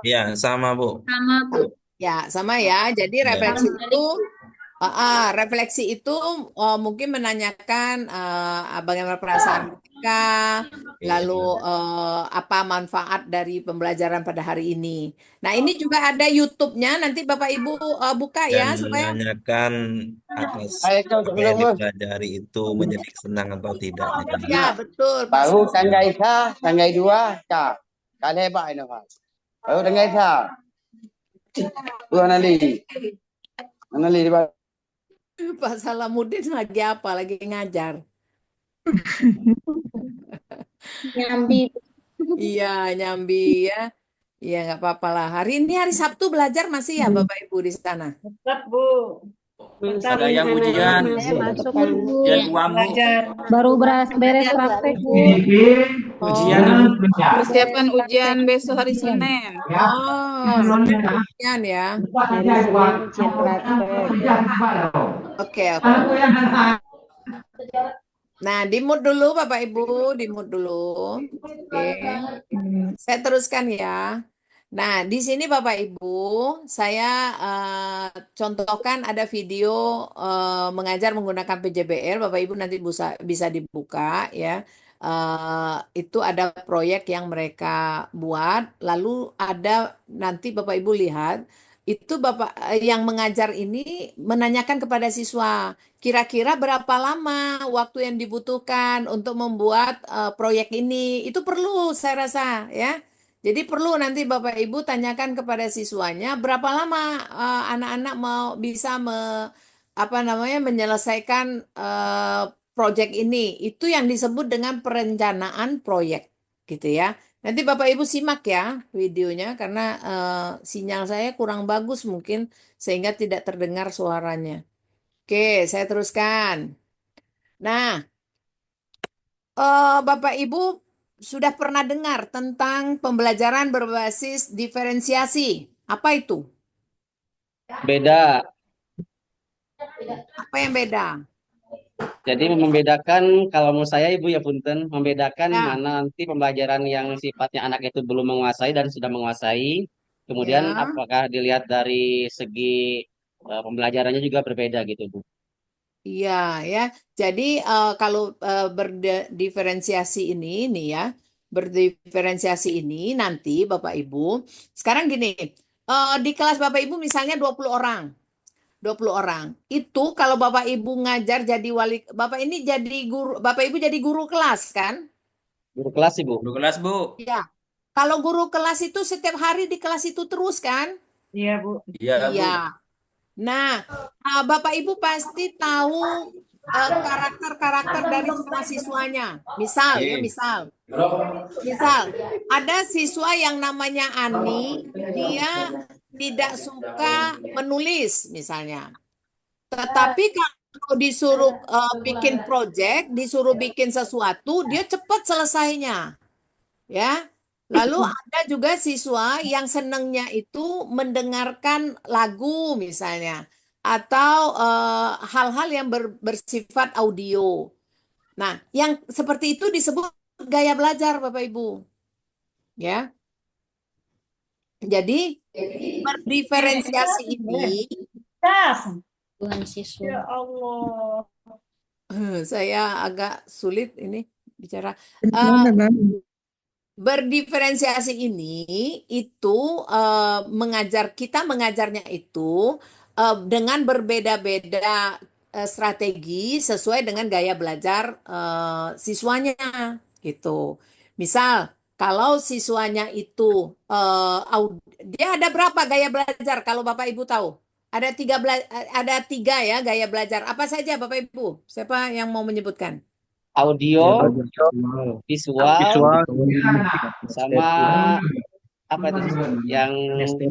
Ya, sama Bu. Sama, Bu. Ya, sama ya. Jadi Ya. refleksi itu mungkin menanyakan bagaimana perasaan mereka, lalu apa manfaat dari pembelajaran pada hari ini. Nah, ini juga ada YouTube-nya. Nanti Bapak Ibu buka ya Dan supaya menanyakan atas apa yang dipelajari itu menjadi senang atau tidaknya. ya betul. Baru tanggai tanggai 2, kali hebat ini Pak. Baru tanggai Anali di Pak Salamuddin lagi apa? Lagi ngajar. Nyambi. Iya, nyambi ya. Iya, nggak apa-apa lah. Hari ini hari Sabtu belajar masih ya Bapak Ibu di sana? Tetap, Bu. Ada yang ujian, ujian UAM Bu. Baru beres praktek, Bu. Ujian Ibu. Persiapan ujian besok hari Senin. Oh, ujian ya. Hari Senin ujian praktek. Oke. Nah, di-mute dulu Bapak Ibu, di-mute dulu. Oke. Saya teruskan ya. Nah, di sini Bapak Ibu, saya contohkan ada video mengajar menggunakan PJBL. Bapak Ibu nanti bisa dibuka ya. Itu ada proyek yang mereka buat, lalu ada nanti Bapak Ibu lihat itu Bapak yang mengajar ini menanyakan kepada siswa, kira-kira berapa lama waktu yang dibutuhkan untuk membuat proyek ini? Itu perlu saya rasa ya. Jadi perlu nanti Bapak Ibu tanyakan kepada siswanya berapa lama anak-anak mau bisa menyelesaikan proyek ini. Itu yang disebut dengan perencanaan proyek, gitu ya. Nanti Bapak Ibu simak ya videonya karena sinyal saya kurang bagus mungkin sehingga tidak terdengar suaranya. Oke, saya teruskan. Nah, Bapak Ibu sudah pernah dengar tentang pembelajaran berbasis diferensiasi. Apa itu? Beda. Apa yang beda? Jadi membedakan kalau menurut saya Ibu ya Punten, membedakan Ya. mana nanti pembelajaran yang sifatnya anak itu belum menguasai dan sudah menguasai. Kemudian Ya. apakah dilihat dari segi pembelajarannya juga berbeda gitu Bu. Iya ya. Jadi kalau berdiferensiasi ini nih ya, berdiferensiasi ini nanti Bapak Ibu, sekarang gini, di kelas Bapak Ibu misalnya 20 orang. 20 orang. Itu kalau Bapak Ibu ngajar jadi wali, Bapak ini jadi guru, Bapak Ibu jadi guru kelas kan? Guru kelas Ibu. Guru kelas Bu. Iya. Kalau guru kelas itu setiap hari di kelas itu terus kan? Iya, Bu. Iya Bu. Iya. Nah, Bapak Ibu pasti tahu karakter-karakter dari semua siswanya. Misal ya, misal ada siswa yang namanya Ani, dia tidak suka menulis misalnya. Tetapi kalau disuruh bikin project, disuruh bikin sesuatu, dia cepat selesainya. Ya. Lalu ada juga siswa yang senangnya itu mendengarkan lagu misalnya atau hal-hal yang bersifat audio. Nah, yang seperti itu disebut gaya belajar Bapak Ibu. Ya. Jadi berdiferensiasi ini Tuhan siswa. Ya Allah. saya agak sulit ini bicara. Berdiferensiasi ini itu kita mengajarnya itu dengan berbeda-beda strategi sesuai dengan gaya belajar siswanya gitu. Misal kalau siswanya itu dia ada berapa gaya belajar kalau Bapak Ibu tahu? Ada tiga ya gaya belajar. Apa saja Bapak Ibu? Siapa yang mau menyebutkan? Audio, visual, sama apa itu yang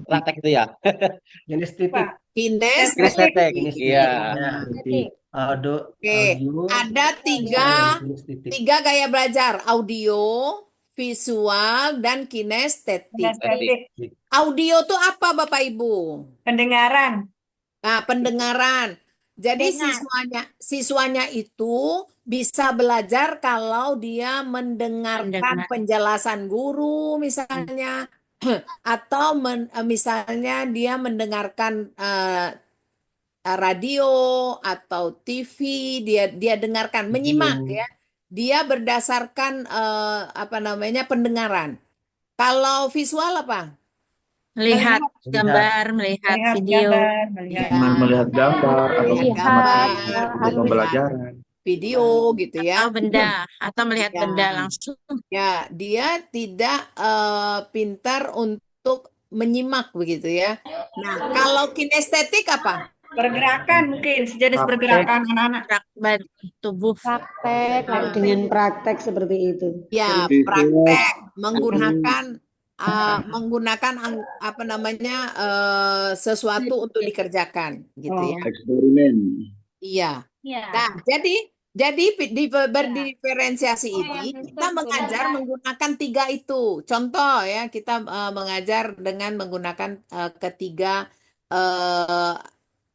praktek itu ya? Kinestetik. Kinestetik. Iya. Oke, ada tiga gaya belajar, audio, visual, dan kinestetik. Kinestetik. Audio tuh apa Bapak Ibu? Pendengaran. Nah, pendengaran. Jadi siswanya itu bisa belajar kalau dia mendengarkan penjelasan guru misalnya, atau misalnya dia mendengarkan radio atau TV, dia dengarkan, menyimak ya. Dia berdasarkan pendengaran. Kalau visual apa? Melihat gambar, melihat video. Melihat gambar atau pembelajaran. Video gitu ya. Atau benda, atau melihat benda langsung. Ya, dia tidak pintar untuk menyimak begitu ya. Nah, kalau kinestetik apa? Pergerakan mungkin, sejenis pergerakan anak-anak. Tubuh. Praktek, dengan praktek seperti itu. Ya, praktek menggunakan sesuatu untuk dikerjakan gitu ya. Eksperimen. Iya. Nah, jadi berdiferensiasi ini kita mengajar menggunakan 3 itu. Contoh ya, kita mengajar dengan menggunakan ketiga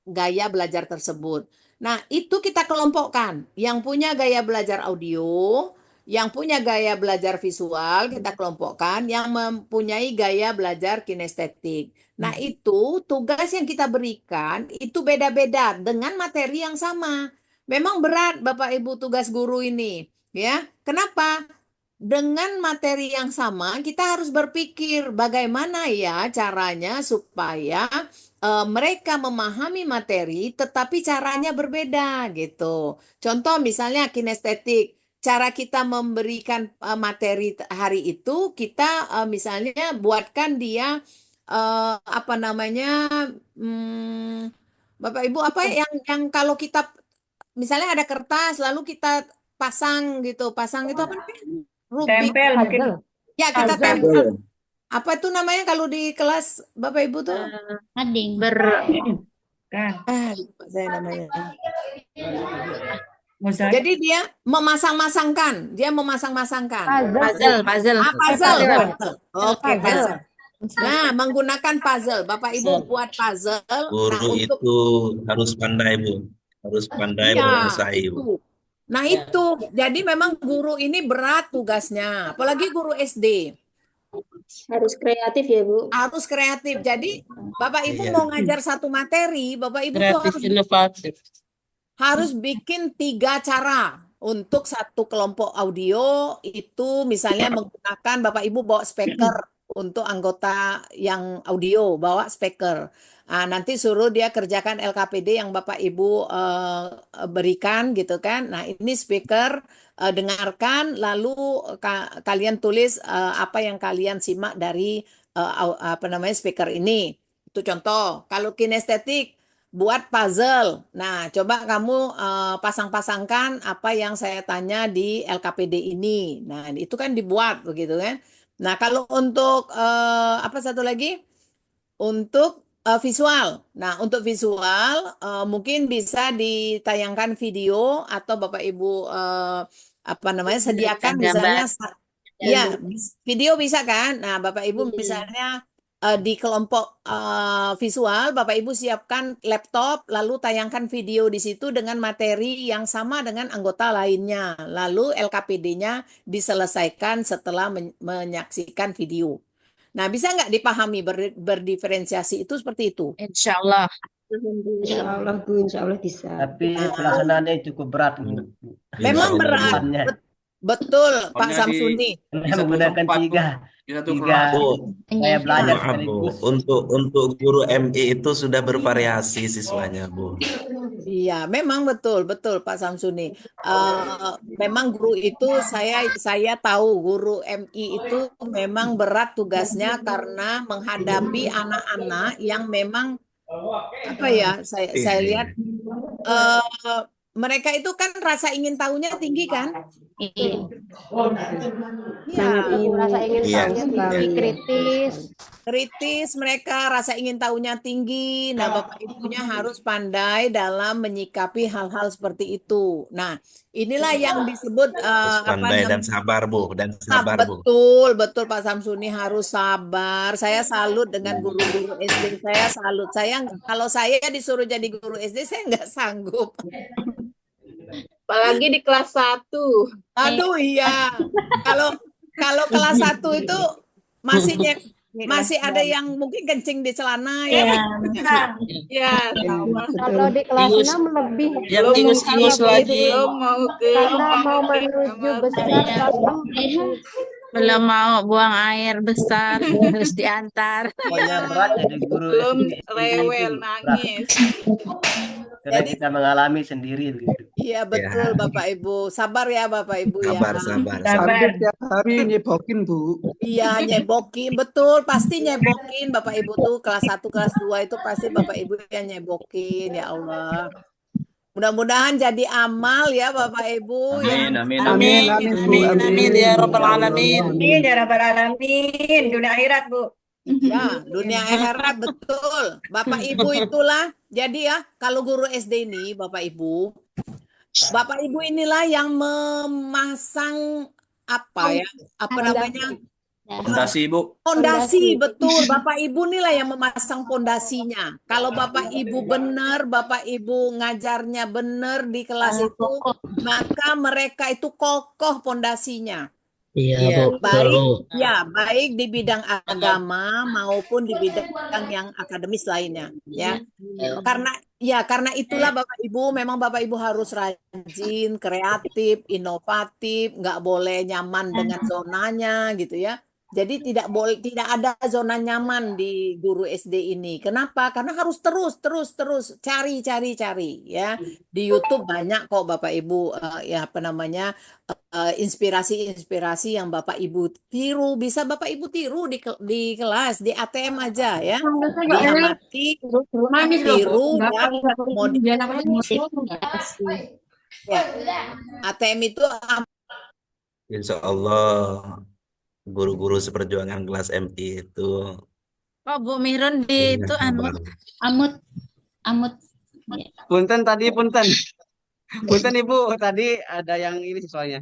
gaya belajar tersebut. Nah, itu kita kelompokkan. Yang punya gaya belajar audio, yang punya gaya belajar visual, kita kelompokkan. Yang mempunyai gaya belajar kinestetik. Nah, itu tugas yang kita berikan, itu beda-beda dengan materi yang sama. Memang berat Bapak Ibu tugas guru ini. Ya, kenapa? Dengan materi yang sama, kita harus berpikir bagaimana ya caranya supaya mereka memahami materi, tetapi caranya berbeda gitu. Contoh misalnya kinestetik. Cara kita memberikan materi hari itu, kita misalnya buatkan dia Bapak Ibu yang kalau kita misalnya ada kertas lalu kita pasang gitu apa namanya? Rubik. Tempel mungkin. Ya, kita tempel. Apa itu namanya kalau di kelas Bapak Ibu tuh? Mading. Lupa saya namanya. Jadi dia memasang-masangkan. Puzzle. Puzzle. Oke, puzzle. Nah, menggunakan puzzle. Bapak Ibu buat puzzle. Guru itu harus pandai, Bu. Harus pandai menguasai, Bu. Nah, itu. Jadi memang guru ini berat tugasnya. Apalagi guru SD. Harus kreatif ya, Bu. Harus kreatif. Jadi Bapak Ibu mau ngajar satu materi, Bapak Ibu tuh harus bikin 3 cara untuk satu kelompok audio. Itu misalnya menggunakan Bapak Ibu bawa speaker untuk anggota yang audio, bawa speaker. Nanti suruh dia kerjakan LKPD yang Bapak Ibu berikan gitu kan. Nah, ini speaker, dengarkan lalu kalian tulis apa yang kalian simak dari speaker ini. Itu contoh. Kalau kinestetik buat puzzle. Nah, coba kamu pasang-pasangkan apa yang saya tanya di LKPD ini. Nah, itu kan dibuat begitu kan. Nah, kalau untuk satu lagi? Untuk visual. Nah, untuk visual mungkin bisa ditayangkan video atau Bapak Ibu sediakan misalnya ya, video bisa kan? Nah, Bapak Ibu misalnya di kelompok visual, Bapak Ibu siapkan laptop, lalu tayangkan video di situ dengan materi yang sama dengan anggota lainnya. Lalu LKPD-nya diselesaikan setelah menyaksikan video. Nah, bisa nggak dipahami berdiferensiasi itu seperti itu? Insya Allah. Insya Allah, Bu. Insya Allah bisa. Tapi pelaksanaannya cukup berat. Memang berat. Betul, Pak Samsuni. Menggunakan tiga saya belajar sekaligus. Untuk guru MI itu sudah bervariasi siswanya, Bu. Iya, memang betul Pak Samsuni. Memang guru itu saya tahu guru MI itu memang berat tugasnya karena menghadapi anak-anak yang memang saya lihat mereka itu kan rasa ingin tahunya tinggi kan? Iya. Rasa ingin tahunya tinggi, kritis mereka rasa ingin tahunya tinggi. Nah, Bapak Ibunya harus pandai dalam menyikapi hal-hal seperti itu. Nah, Inilah yang disebut Harus apa pandai dan namanya? sabar, Bu. Dan sabar, Bu. Betul, betul Pak Samsuni harus sabar. Saya salut dengan guru-guru SD. Saya salut. Kalau saya disuruh jadi guru SD, saya nggak sanggup. Apalagi di kelas 1. Aduh iya. Kalau kalau kelas 1 itu masih masih ada yang mungkin kencing di celana ya. Ya, sama. Kalau di kelas 6 lebih Yang ingus-ingus lagi. Belum mau ke karena mau menuju besar kelas 6. Belum mau buang air besar, harus diantar. Pokoknya berat jadi guru belum SD ini rewel berat. nangis. Karena kita mengalami sendiri gitu. Iya betul Bapak Ibu. Sabar ya Bapak Ibu ya. Sabar. Hampir tiap hari nyebokin, Bu. Iya nyebokin betul pasti nyebokin Bapak Ibu tuh kelas 1 kelas 2 itu pasti Bapak Ibu yang nyebokin ya Allah. Mudah-mudahan jadi amal ya Bapak Ibu ya. Amin, Bu. Amin ya rabbal alamin. Amin ya rabbal alamin. Dunia akhirat, Bu. Ya, dunia akhirat betul. Bapak Ibu itulah. Jadi ya, kalau guru SD ini Bapak Ibu inilah yang memasang apa ya? Apa namanya? Fondasi, Bu. Pondasi, betul. Bapak Ibu inilah yang memasang pondasinya. Kalau Bapak Ibu benar, Bapak Ibu ngajarnya benar di kelas itu, maka mereka itu kokoh pondasinya. Iya, Baik di bidang agama maupun di bidang yang akademis lainnya, ya. Karena itulah Bapak Ibu, memang Bapak Ibu harus rajin, kreatif, inovatif, nggak boleh nyaman dengan zonanya gitu ya. Jadi tidak ada zona nyaman di guru SD ini. Kenapa? Karena harus terus cari ya. Di YouTube banyak kok Bapak Ibu ya apa namanya inspirasi yang Bapak Ibu tiru, bisa Bapak Ibu tiru di kelas, di ATM aja ya. Diamati, tiru dan ya. ATM itu Insya Allah guru-guru seperjuangan kelas MI itu. Oh, Bu Mihrun di itu Amut. Punten Ibu, tadi ada yang ini soalnya.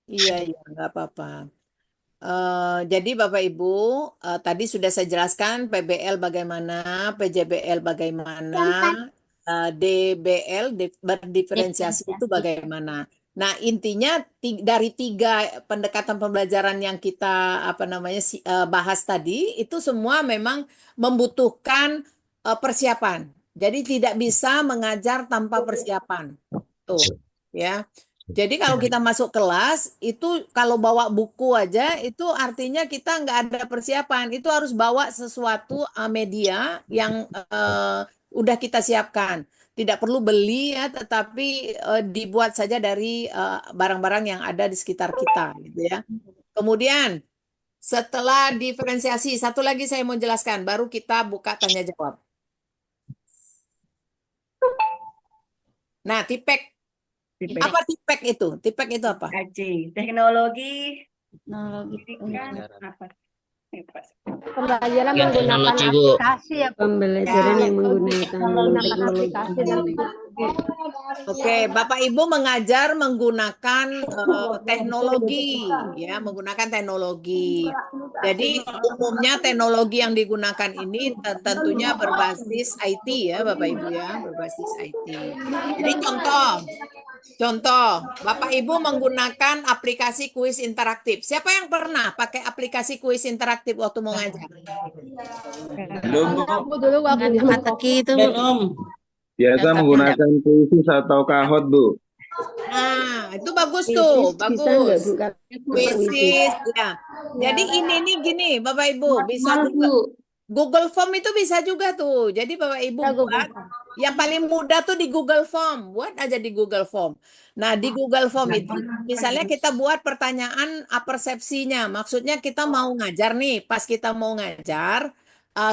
Iya, nggak apa-apa. Jadi Bapak Ibu, tadi sudah saya jelaskan PBL bagaimana, PJBL bagaimana, DBL berdiferensiasi itu bagaimana. Nah, intinya dari 3 pendekatan pembelajaran yang kita bahas tadi itu semua memang membutuhkan persiapan. Jadi tidak bisa mengajar tanpa persiapan. Tuh, ya. Jadi kalau kita masuk kelas itu kalau bawa buku aja itu artinya kita nggak ada persiapan. Itu harus bawa sesuatu media yang udah kita siapkan. Tidak perlu beli ya, tetapi dibuat saja dari barang-barang yang ada di sekitar kita, gitu ya. Kemudian setelah diferensiasi, satu lagi saya mau jelaskan, baru kita buka tanya jawab. Nah, TIPEK. Apa TIPEK itu? TIPEK itu apa? Teknologi pendidikan apa? Pembelajaran menggunakan aplikasi ya, Pembelajaran yang menggunakan aplikasi dan Oke, Bapak Ibu mengajar menggunakan teknologi, ya, menggunakan teknologi. Jadi umumnya teknologi yang digunakan ini tentunya berbasis IT ya, Bapak Ibu ya, berbasis IT. Jadi contoh, Bapak Ibu menggunakan aplikasi kuis interaktif. Siapa yang pernah pakai aplikasi kuis interaktif waktu mau ngajar? aku dulu waktu teka-teki itu belum. Biasa menggunakan kuisis atau kahot, Bu. Nah, itu bagus tuh, bagus. Kuisis, ya. Jadi ini nih gini, Bapak Ibu, bisa Google Form itu bisa juga tuh. Jadi Bapak Ibu buat, yang paling mudah tuh di Google Form. Buat aja di Google Form. Nah, di Google Form itu, misalnya kita buat pertanyaan persepsinya. Maksudnya kita mau ngajar nih, pas kita mau ngajar,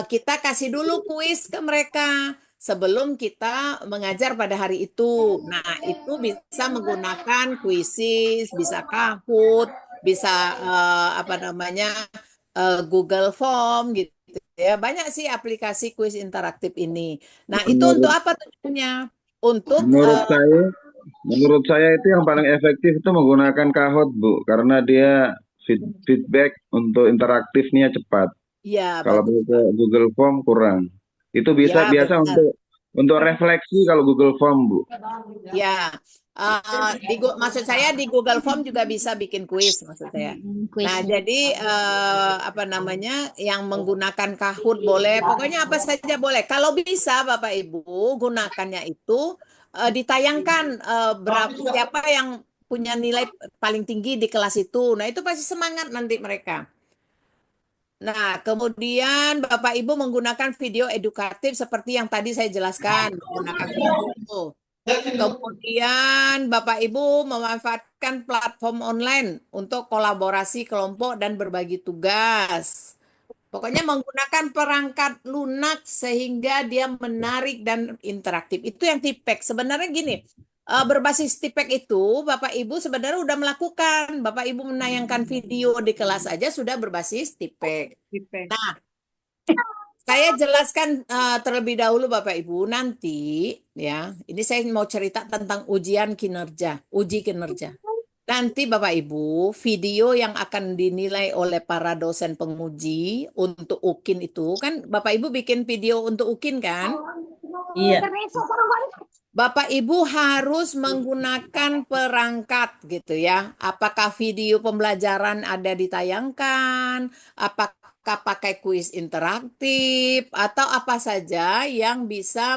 kita kasih dulu kuis ke mereka sebelum kita mengajar pada hari itu. Nah, itu bisa menggunakan kuisis, bisa Kahoot, bisa Google Form gitu ya. Banyak sih aplikasi kuis interaktif ini. Nah, itu untuk apa tujuannya? Untuk Menurut saya itu yang paling efektif itu menggunakan Kahoot, Bu, karena dia feedback untuk interaktifnya cepat. Ya, Kalau bagus. pakai Google Form kurang. Itu bisa Ya, biasa benar. untuk refleksi kalau Google Form, Bu. Ya, maksud saya di Google Form juga bisa bikin kuis, maksud saya. Nah, jadi apa namanya, yang menggunakan Kahoot boleh, pokoknya apa saja boleh. Kalau bisa, Bapak Ibu, gunakannya itu ditayangkan siapa yang punya nilai paling tinggi di kelas itu. Nah, itu pasti semangat nanti mereka. Nah, kemudian Bapak Ibu menggunakan video edukatif seperti yang tadi saya jelaskan, menggunakan video. Kemudian Bapak Ibu memanfaatkan platform online untuk kolaborasi kelompok dan berbagi tugas. Pokoknya menggunakan perangkat lunak sehingga dia menarik dan interaktif. Itu yang tipek. Sebenarnya gini, berbasis tipek itu Bapak Ibu sebenarnya udah melakukan. Bapak Ibu menayangkan video di kelas aja sudah berbasis tipek. Nah, saya jelaskan terlebih dahulu Bapak Ibu nanti ya. Ini saya mau cerita tentang uji kinerja. Nanti Bapak Ibu, video yang akan dinilai oleh para dosen penguji untuk UKIN itu kan Bapak Ibu bikin video untuk UKIN kan? Iya. Bapak Ibu harus menggunakan perangkat gitu ya. Apakah video pembelajaran ada ditayangkan? Apakah pakai kuis interaktif atau apa saja yang bisa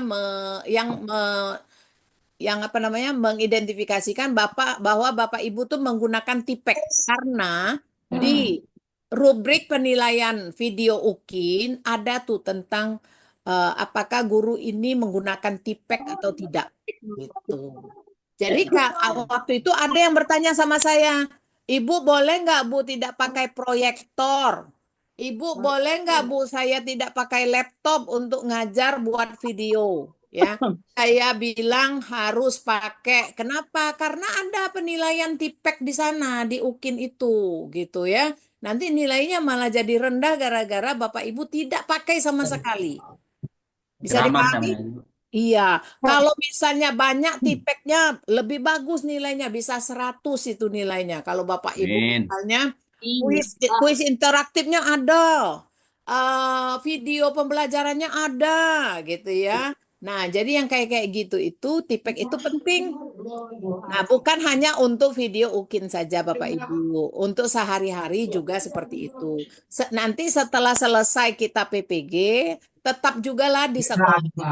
yang apa namanya mengidentifikasikan bahwa Bapak Ibu tuh menggunakan tipek karena di rubrik penilaian video UKIN ada tuh tentang apakah guru ini menggunakan tipek atau tidak gitu. Jadi waktu itu ada yang bertanya sama saya, Ibu boleh nggak Bu tidak pakai proyektor? Ibu boleh nggak Bu saya tidak pakai laptop untuk ngajar buat video? Ya, saya bilang harus pakai. Kenapa? Karena ada penilaian tipek di sana di UKIN itu, gitu ya. Nanti nilainya malah jadi rendah gara-gara Bapak Ibu tidak pakai sama sekali. Bisa Ceramah dipahami? namanya. Iya, kalau misalnya banyak tipeknya lebih bagus nilainya, bisa 100 itu nilainya. Kalau Bapak Ibu Amin. misalnya kuis interaktifnya ada, video pembelajarannya ada gitu ya. Nah, jadi yang kayak gitu itu tipek itu penting. Nah, bukan hanya untuk video UKIN saja Bapak Ibu, untuk sehari-hari juga seperti itu. Nanti setelah selesai kita PPG, tetap juga lah di sekolah itu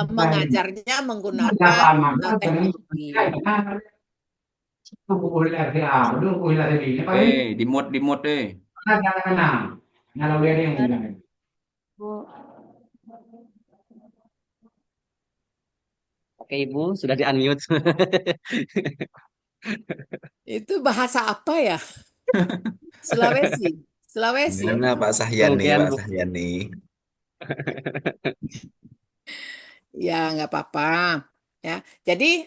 mengajarnya menggunakan teknologi. Di mute deh. Oke Ibu, sudah di-unmute. Itu bahasa apa ya? Sulawesi. Gimana Pak Sahyani, Kemudian Pak Bu. Sahyani? Ya, nggak apa-apa. Ya, jadi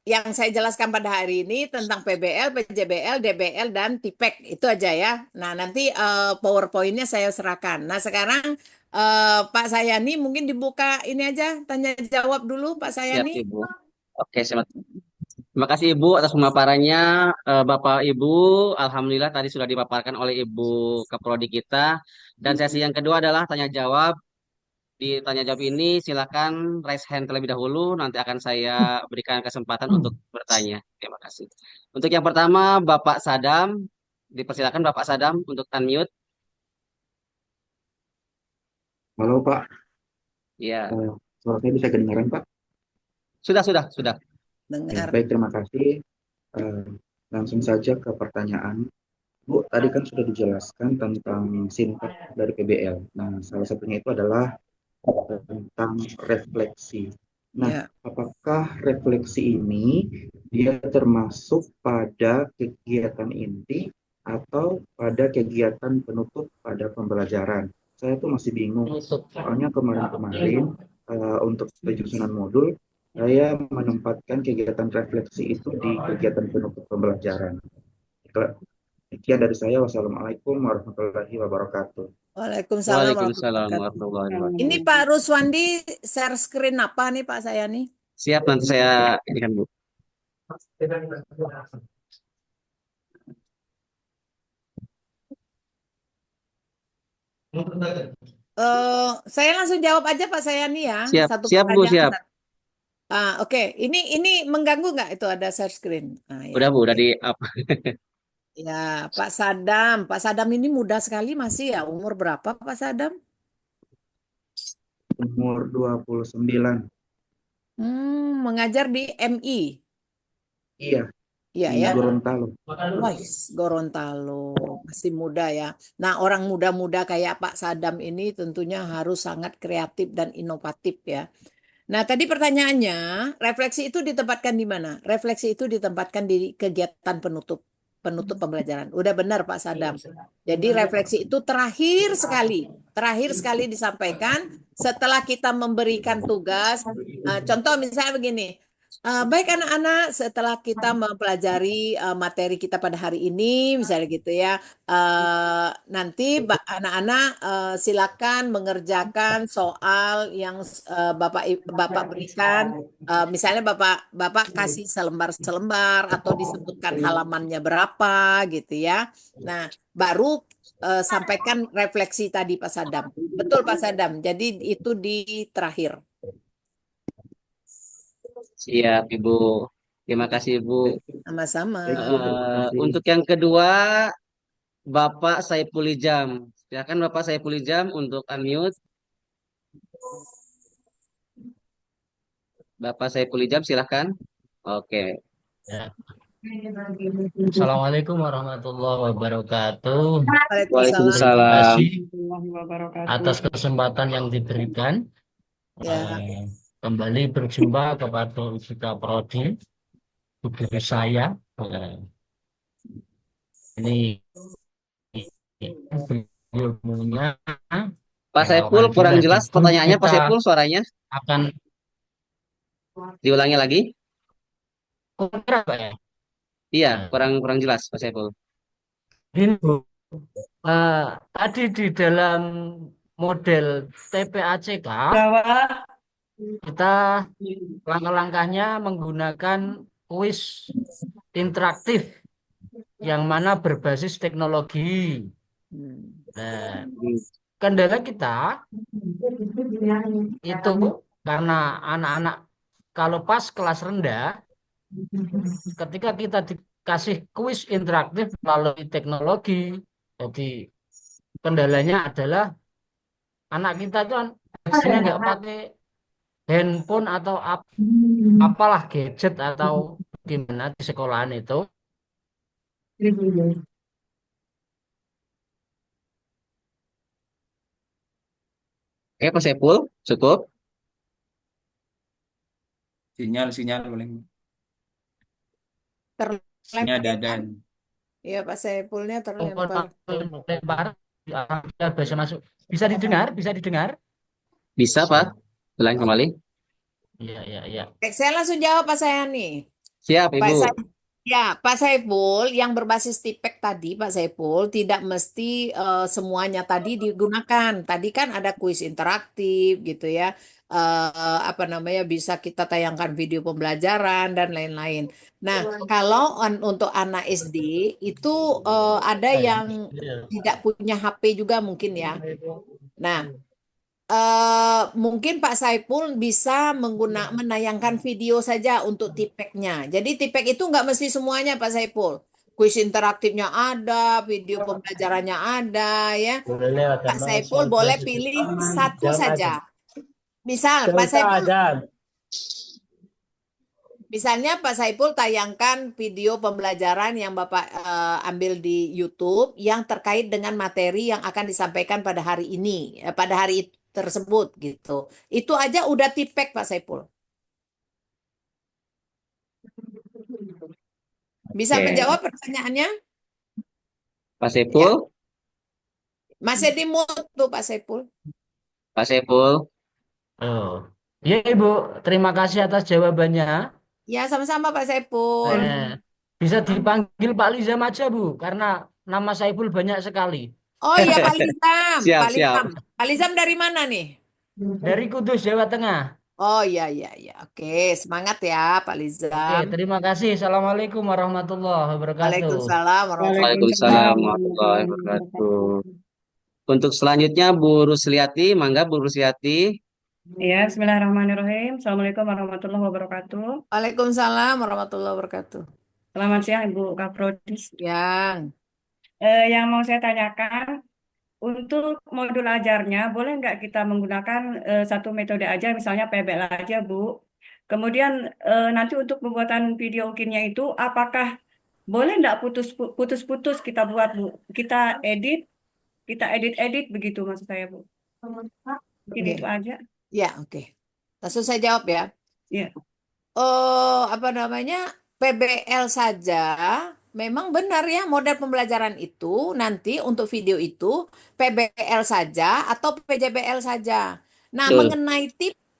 yang saya jelaskan pada hari ini tentang PBL, PJBL, DBL, dan TIPEK itu aja ya. Nah, nanti PowerPoint-nya saya serahkan. Nah, sekarang Pak Sayani mungkin dibuka ini aja, tanya jawab dulu Pak Siap Sayani. Ibu. Oke, terima kasih Ibu atas pemaparannya. Bapak Ibu, Alhamdulillah tadi sudah dipaparkan oleh Ibu Kaprodi kita. Dan sesi yang kedua adalah tanya jawab. Di tanya jawab ini silakan raise hand terlebih dahulu. Nanti akan saya berikan kesempatan untuk bertanya. Terima kasih. Untuk yang pertama, Bapak Sadam. Dipersilakan Bapak Sadam untuk unmute. Halo Pak, Ya, suara saya bisa kedengaran Pak? sudah. Ya, Dengar. baik, terima kasih. Langsung saja ke pertanyaan. Bu, tadi kan sudah dijelaskan tentang singkat dari PBL. Nah, salah satunya itu adalah tentang refleksi. Nah, apakah refleksi ini dia termasuk pada kegiatan inti atau pada kegiatan penutup pada pembelajaran? Saya tuh masih bingung. Soalnya kemarin-kemarin untuk penyusunan modul, saya menempatkan kegiatan refleksi itu di kegiatan penutup pembelajaran. Sekian dari saya. Wassalamualaikum warahmatullahi wabarakatuh. Waalaikumsalam Waalaikumsalam warahmatullahi wabarakatuh. warahmatullahi wabarakatuh. Ini Pak Ruswandi share screen apa nih Pak Sayani? Siap, nanti saya ini kan Bu. Saya langsung jawab aja Pak Sayani ya, Siap, satu siap Bu, pertanyaan. siap. Oke. Ini mengganggu nggak itu ada share screen? Ya, Udah Bu, udah oke. di up. Ya, Pak Sadam ini muda sekali masih ya. Umur berapa Pak Sadam? Umur 29. Mengajar di MI. Iya, Iya di ya. Gorontalo. Wais, Gorontalo masih muda ya. Nah, orang muda-muda kayak Pak Sadam ini tentunya harus sangat kreatif dan inovatif ya. Nah, tadi pertanyaannya, refleksi itu ditempatkan di mana? Refleksi itu ditempatkan di kegiatan penutup pembelajaran. Udah benar Pak Sadam. Jadi refleksi itu terakhir sekali disampaikan setelah kita memberikan tugas. Contoh misalnya begini, baik anak-anak, setelah kita mempelajari materi kita pada hari ini, misalnya gitu ya, nanti anak-anak silakan mengerjakan soal yang Bapak berikan. Misalnya Bapak kasih selembar-selembar atau disebutkan halamannya berapa gitu ya. Nah, baru sampaikan refleksi tadi Pak Sadam. Betul Pak Sadam. Jadi itu di terakhir. Siap Ibu. Terima kasih Ibu. Sama-sama. Untuk yang kedua, Bapak Saiful Ijam. Silakan Bapak Saiful Ijam untuk unmute. Bapak Saiful Ijam silahkan. Oke. Ya. Assalamualaikum warahmatullahi wabarakatuh. Waalaikumsalam. Terima kasih atas kesempatan yang diberikan. Ya. Kembali berjumpa kepada Ujika Prodi, guru saya. Ini ilmunya. Pak Saiful kurang jelas pertanyaannya Pak Saiful, suaranya akan diulangi lagi. Kurang apa ya? Iya, kurang jelas Pak Saiful. Ini Bu, tadi di dalam model TPACK kita langkah-langkahnya menggunakan kuis interaktif yang mana berbasis teknologi. Nah, kendala kita itu karena anak-anak kalau pas kelas rendah, ketika kita dikasih kuis interaktif melalui teknologi, jadi kendalanya adalah anak kita itu kan biasanya nggak pakai handphone atau apalah gadget atau gimana di sekolahan itu. Oke Pak Saiful, cukup. Sinyal boleh. Terlempar. Dadan. Iya Pak Saifulnya terlempar. Bisa masuk. Bisa didengar? Bisa Pak. Ulang kembali. Iya. Saya langsung jawab Pak Sayani. Siap Ibu. Pak Saiful, yang berbasis tipek tadi Pak Saiful tidak mesti semuanya tadi digunakan. Tadi kan ada kuis interaktif gitu ya. Bisa kita tayangkan video pembelajaran dan lain-lain. Nah, kalau untuk anak SD itu ada yang tidak punya HP juga mungkin ya. Nah, mungkin Pak Saiful bisa menayangkan video saja untuk tipeknya. Jadi tipek itu nggak mesti semuanya Pak Saiful. Kuis interaktifnya ada, video pembelajarannya ada ya. Pak Saiful boleh pilih satu saja. Misal Pak Saiful, misalnya Pak Saiful tayangkan video pembelajaran yang Bapak ambil di YouTube yang terkait dengan materi yang akan disampaikan pada hari ini, pada hari tersebut gitu. Itu aja udah tipek Pak Saiful. Bisa menjawab pertanyaannya? Pak Saiful? Ya. Masih di mute tuh Pak Saiful. Pak Saiful. Oh. Ya Ibu, terima kasih atas jawabannya. Ya, sama-sama Pak Saiful. Bisa dipanggil Pak Lizam aja Bu, karena nama Saiful banyak sekali. Oh iya Pak Lizam. Siap. Pak Lizam dari mana nih? Dari Kudus, Jawa Tengah. Oh iya iya iya. Oke, semangat ya Pak Oke, Lizam. terima kasih. Assalamualaikum warahmatullahi wabarakatuh. Waalaikumsalam warahmatullahi Waalaikumsalam Waalaikumsalam warahmatullahi warahmatullahi wabarakatuh. wabarakatuh. Untuk selanjutnya Bu Rusliati, mangga Bu Rusliati. Ya, bismillahirrahmanirrahim. Assalamualaikum warahmatullahi wabarakatuh. Waalaikumsalam warahmatullahi wabarakatuh. Selamat siang Ibu Kaprodis. Yang Yang mau saya tanyakan, untuk modul ajarnya, boleh nggak kita menggunakan satu metode aja, misalnya PBL aja, Bu? Kemudian nanti untuk pembuatan video ukinnya itu, apakah boleh nggak putus-putus kita buat, Bu? Kita edit begitu maksud saya, Bu. Mungkin oke. itu aja. Ya, oke. Langsung saya jawab ya. Ya. Apa namanya? PBL saja memang benar ya model pembelajaran itu nanti untuk video itu PBL saja atau PJBL saja. Nah, Betul.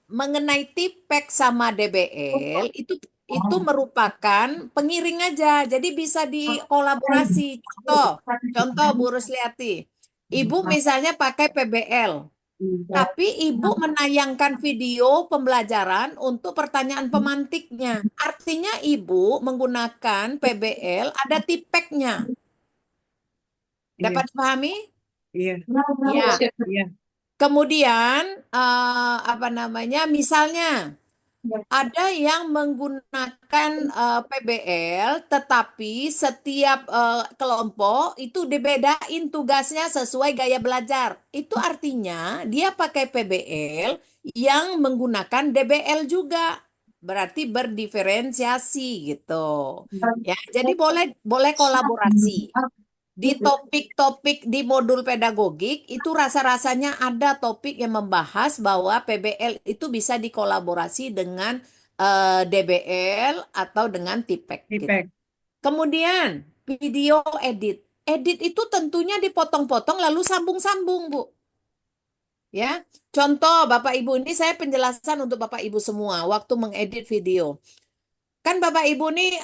mengenai TIPEK sama DBL itu merupakan pengiring aja. Jadi bisa dikolaborasi. Contoh Bu Rusliati. Ibu misalnya pakai PBL. Tapi ibu menayangkan video pembelajaran untuk pertanyaan pemantiknya. Artinya ibu menggunakan PBL, ada tipeknya. Dapat dipahami? Iya. Ya. Iya. Kemudian apa namanya? Misalnya ada yang menggunakan PBL, tetapi setiap kelompok itu dibedain tugasnya sesuai gaya belajar. Itu artinya dia pakai PBL yang menggunakan DBL juga. Berarti berdiferensiasi gitu. Ya, jadi boleh kolaborasi. Di topik-topik di modul pedagogik itu rasa-rasanya ada topik yang membahas bahwa PBL itu bisa dikolaborasi dengan DBL atau dengan TIPEK. Gitu. Kemudian video edit. Edit itu tentunya dipotong-potong lalu sambung-sambung, Bu. Ya, contoh Bapak Ibu ini saya penjelasan untuk Bapak Ibu semua waktu mengedit video. Kan Bapak Ibu nih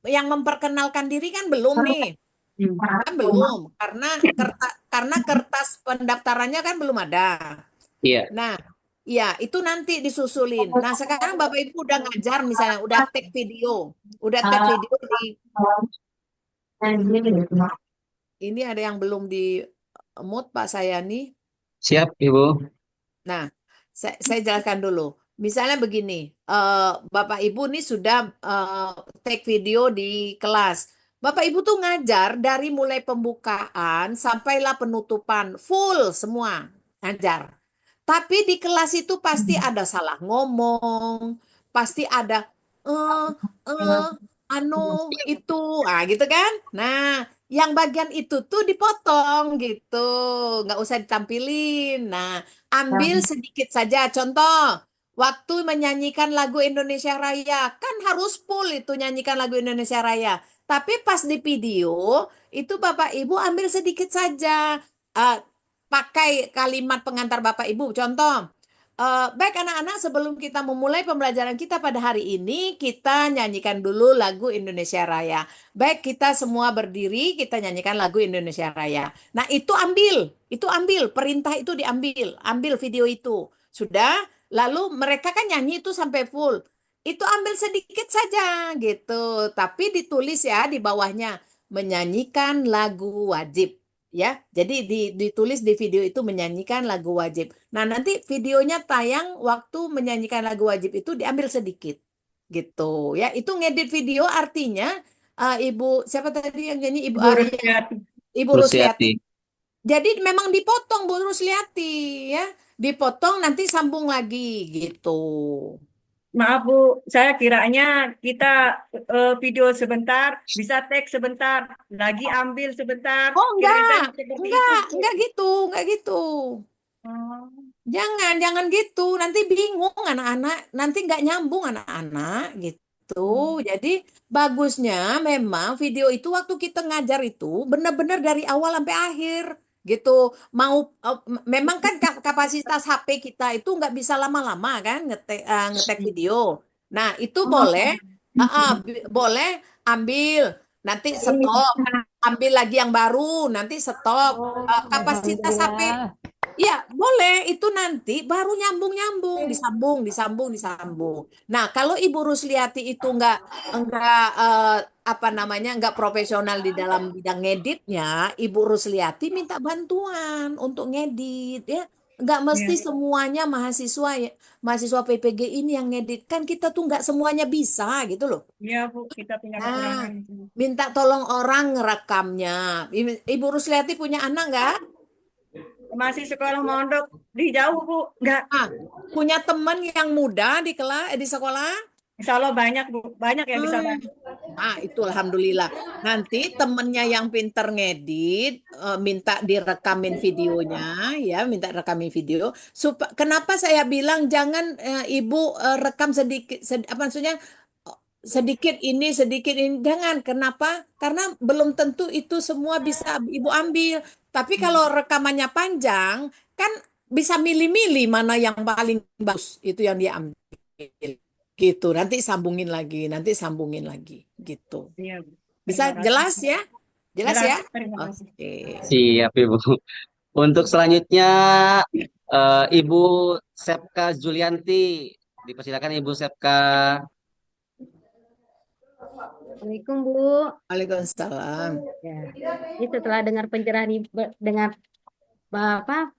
yang memperkenalkan diri kan belum nih. Kan belum, karena kertas pendaftarannya kan belum ada. Iya. Nah, ya itu nanti disusulin. Nah, sekarang Bapak Ibu udah ngajar misalnya, udah take video di ini ada yang belum di mute Pak Sayani. Siap, Ibu. Nah, saya jelaskan dulu. Misalnya begini, Bapak Ibu nih sudah take video di kelas. Bapak Ibu tuh ngajar dari mulai pembukaan sampailah penutupan, full semua ngajar. Tapi di kelas itu pasti ada salah ngomong, pasti ada anu itu, gitu kan? Nah, yang bagian itu tuh dipotong gitu, nggak usah ditampilin. Nah, ambil sedikit saja. Contoh, waktu menyanyikan lagu Indonesia Raya, kan harus full itu nyanyikan lagu Indonesia Raya. Tapi pas di video, itu Bapak Ibu ambil sedikit saja. Pakai kalimat pengantar Bapak Ibu. Contoh, baik anak-anak sebelum kita memulai pembelajaran kita pada hari ini, kita nyanyikan dulu lagu Indonesia Raya. Baik kita semua berdiri, kita nyanyikan lagu Indonesia Raya. Nah itu ambil, perintah itu diambil, ambil video itu. Sudah, lalu mereka kan nyanyi itu sampai full. Itu ambil sedikit saja gitu, tapi ditulis ya di bawahnya, menyanyikan lagu wajib. Ya, jadi ditulis di video itu menyanyikan lagu wajib. Nah, nanti videonya tayang waktu menyanyikan lagu wajib itu diambil sedikit, gitu. Ya, itu ngedit video artinya Ibu siapa tadi yang nyanyi Ibu Arya, Ibu Rusliati. Jadi memang dipotong Bu Rusliati, ya, dipotong nanti sambung lagi, gitu. Maaf Bu, saya kiranya kita video sebentar, bisa tag sebentar, lagi ambil sebentar. Oh enggak gitu. Jangan gitu, nanti bingung anak-anak, nanti nggak nyambung anak-anak gitu. Jadi bagusnya memang video itu waktu kita ngajar itu benar-benar dari awal sampai akhir gitu. Memang kan kapasitas HP kita itu nggak bisa lama-lama kan ngetek video. Nah itu boleh ambil, nanti stop, ambil lagi yang baru, nanti stop. Kapasitas HP Ya, boleh. Itu nanti baru nyambung-nyambung, disambung. Nah, kalau Ibu Rusliati itu apa namanya, nggak profesional di dalam bidang ngeditnya, Ibu Rusliati minta bantuan untuk ngedit ya. Nggak mesti Ya, semuanya mahasiswa PPG ini yang ngedit. Kan kita tuh nggak semuanya bisa gitu loh. iya Bu, kita punya Nah, kekurangan itu. minta tolong orang ngerekamnya. Ibu Rusliati punya anak nggak? Masih sekolah mondok di jauh Bu, enggak. Punya teman yang muda di di sekolah? Insya Allah banyak Bu, banyak yang bisa bantu. Nah, itu alhamdulillah. Nanti temennya yang pinter ngedit, minta direkamin videonya, ya, minta rekamin video. Kenapa saya bilang jangan Ibu rekam sedikit, apa maksudnya sedikit ini, jangan. Kenapa? Karena belum tentu itu semua bisa Ibu ambil. Tapi kalau rekamannya panjang, kan bisa milih-milih mana yang paling bagus, itu yang dia ambil. Gitu, nanti sambungin lagi gitu. Iya Bu, Bisa terima kasih. jelas ya? Jelas Jelas, ya? terima kasih. Oke. Siap, Ibu. Untuk selanjutnya, Ibu Sepka Julianti. Dipersilakan Ibu Sepka. Assalamualaikum Bu. Waalaikumsalam. Ya. Ini setelah dengar pencerahan dengar apa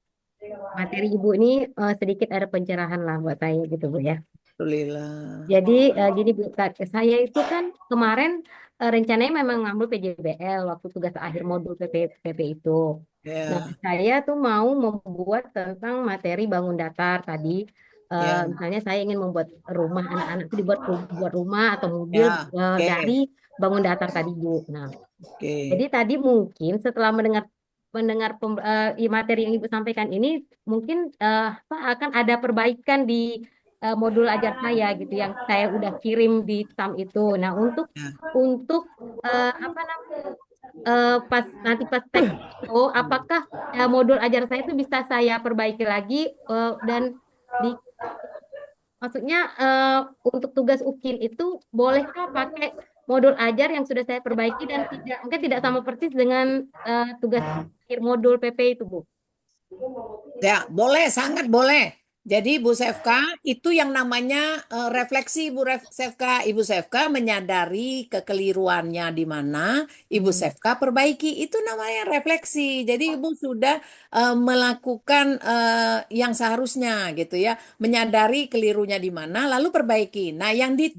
materi Ibu ini sedikit ada pencerahan lah buat saya gitu Bu ya. Alhamdulillah. Jadi gini Bu, saya itu kan kemarin rencananya memang ngambil PJBL waktu tugas akhir modul PP itu. Nah, Ya, saya tuh mau membuat tentang materi bangun datar tadi. ya, Misalnya saya ingin membuat rumah anak-anak itu buat rumah atau mobil ya. Oke, dari bangun datar tadi Bu. Nah, oke. jadi tadi mungkin setelah mendengar mendengar materi yang Ibu sampaikan ini mungkin apa akan ada perbaikan di modul ajar saya gitu yang saya udah kirim di TAM itu. Nah, untuk apa namanya pas tek apakah modul ajar saya itu bisa saya perbaiki lagi dan di maksudnya untuk tugas UKIN itu bolehkah pakai modul ajar yang sudah saya perbaiki dan mungkin tidak sama persis dengan tugas akhir modul PP itu, Bu? Ya, boleh, sangat boleh. Jadi Bu Sefka, itu yang namanya refleksi Sefka. Ibu Sefka menyadari kekeliruannya di mana, Ibu Sefka perbaiki. Itu namanya refleksi. Jadi Ibu sudah melakukan yang seharusnya gitu ya, menyadari kelirunya di mana, lalu perbaiki. Nah, yang di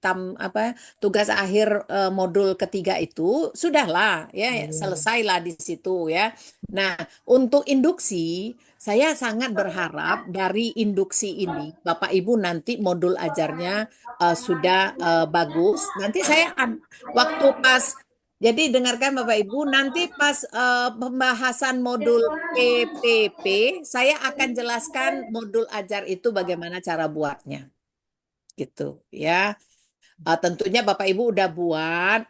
tam apa tugas akhir modul ketiga itu sudahlah ya, selesailah di situ ya. Nah, untuk induksi, saya sangat berharap dari induksi ini, Bapak Ibu nanti modul ajarnya sudah bagus. Nanti waktu pas, jadi dengarkan Bapak Ibu, nanti pas pembahasan modul PPP, saya akan jelaskan modul ajar itu bagaimana cara buatnya. Gitu ya. Tentunya Bapak Ibu udah buat,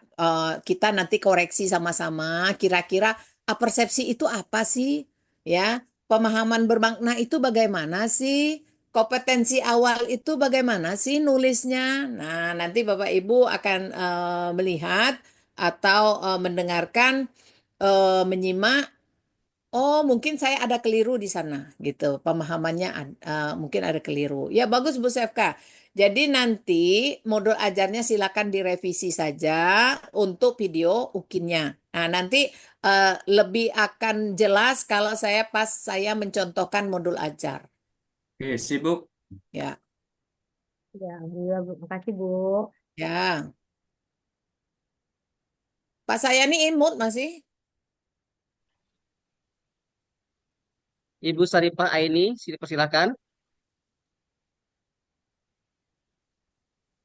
kita nanti koreksi sama-sama, kira-kira persepsi itu apa sih? Ya, pemahaman bermakna itu bagaimana sih? Kompetensi awal itu bagaimana sih nulisnya? Nah, nanti Bapak Ibu akan melihat atau mendengarkan, menyimak. Oh, mungkin saya ada keliru di sana, gitu. Pemahamannya mungkin ada keliru. Ya, bagus Bu Sefka. Jadi nanti modul ajarnya silakan direvisi saja untuk video ukinnya. Nah, nanti lebih akan jelas kalau saya mencontohkan modul ajar. Oke, sibuk. Ya, Ya, alhamdulillah Bu. Makasih Bu. ya. Pak saya ini imut masih. Ibu Saripah Aini, persilakan.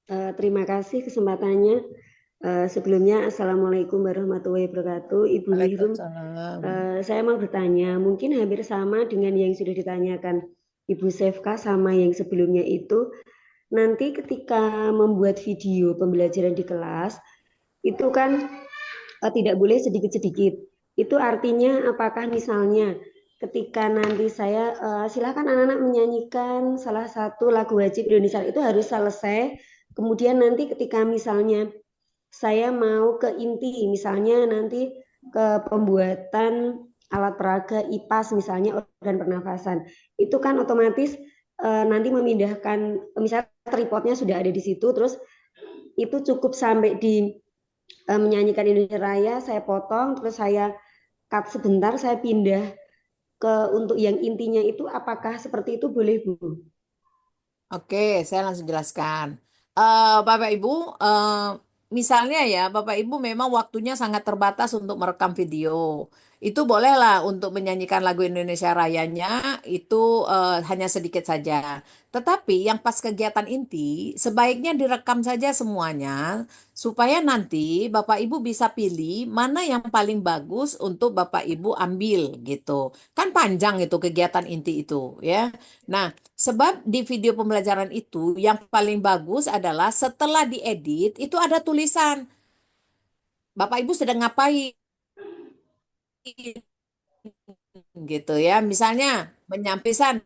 Terima kasih kesempatannya. Sebelumnya, Assalamualaikum warahmatullahi wabarakatuh. Ibu Nihrum, saya mau bertanya, mungkin hampir sama dengan yang sudah ditanyakan Ibu Sefka sama yang sebelumnya itu. Nanti ketika membuat video pembelajaran di kelas, itu kan tidak boleh sedikit-sedikit. Itu artinya apakah misalnya ketika nanti saya silakan anak-anak menyanyikan salah satu lagu wajib Indonesia itu harus selesai. Kemudian nanti ketika misalnya saya mau ke inti, misalnya nanti ke pembuatan alat peraga, IPAS misalnya organ pernafasan. Itu kan otomatis nanti memindahkan, misalnya tripodnya sudah ada di situ, terus itu cukup sampai di menyanyikan Indonesia Raya, saya potong, terus saya cut sebentar, saya pindah ke untuk yang intinya itu, apakah seperti itu boleh, Bu? Oke, saya langsung jelaskan. Bapak Ibu, misalnya ya, Bapak Ibu memang waktunya sangat terbatas untuk merekam video. Itu bolehlah untuk menyanyikan lagu Indonesia Rayanya, itu hanya sedikit saja. Tetapi yang pas kegiatan inti, sebaiknya direkam saja semuanya, supaya nanti Bapak Ibu bisa pilih mana yang paling bagus untuk Bapak Ibu ambil gitu. Kan panjang itu kegiatan inti itu ya. Nah, sebab di video pembelajaran itu yang paling bagus adalah setelah diedit itu ada tulisan Bapak Ibu sedang ngapain gitu ya. Misalnya menyampaikan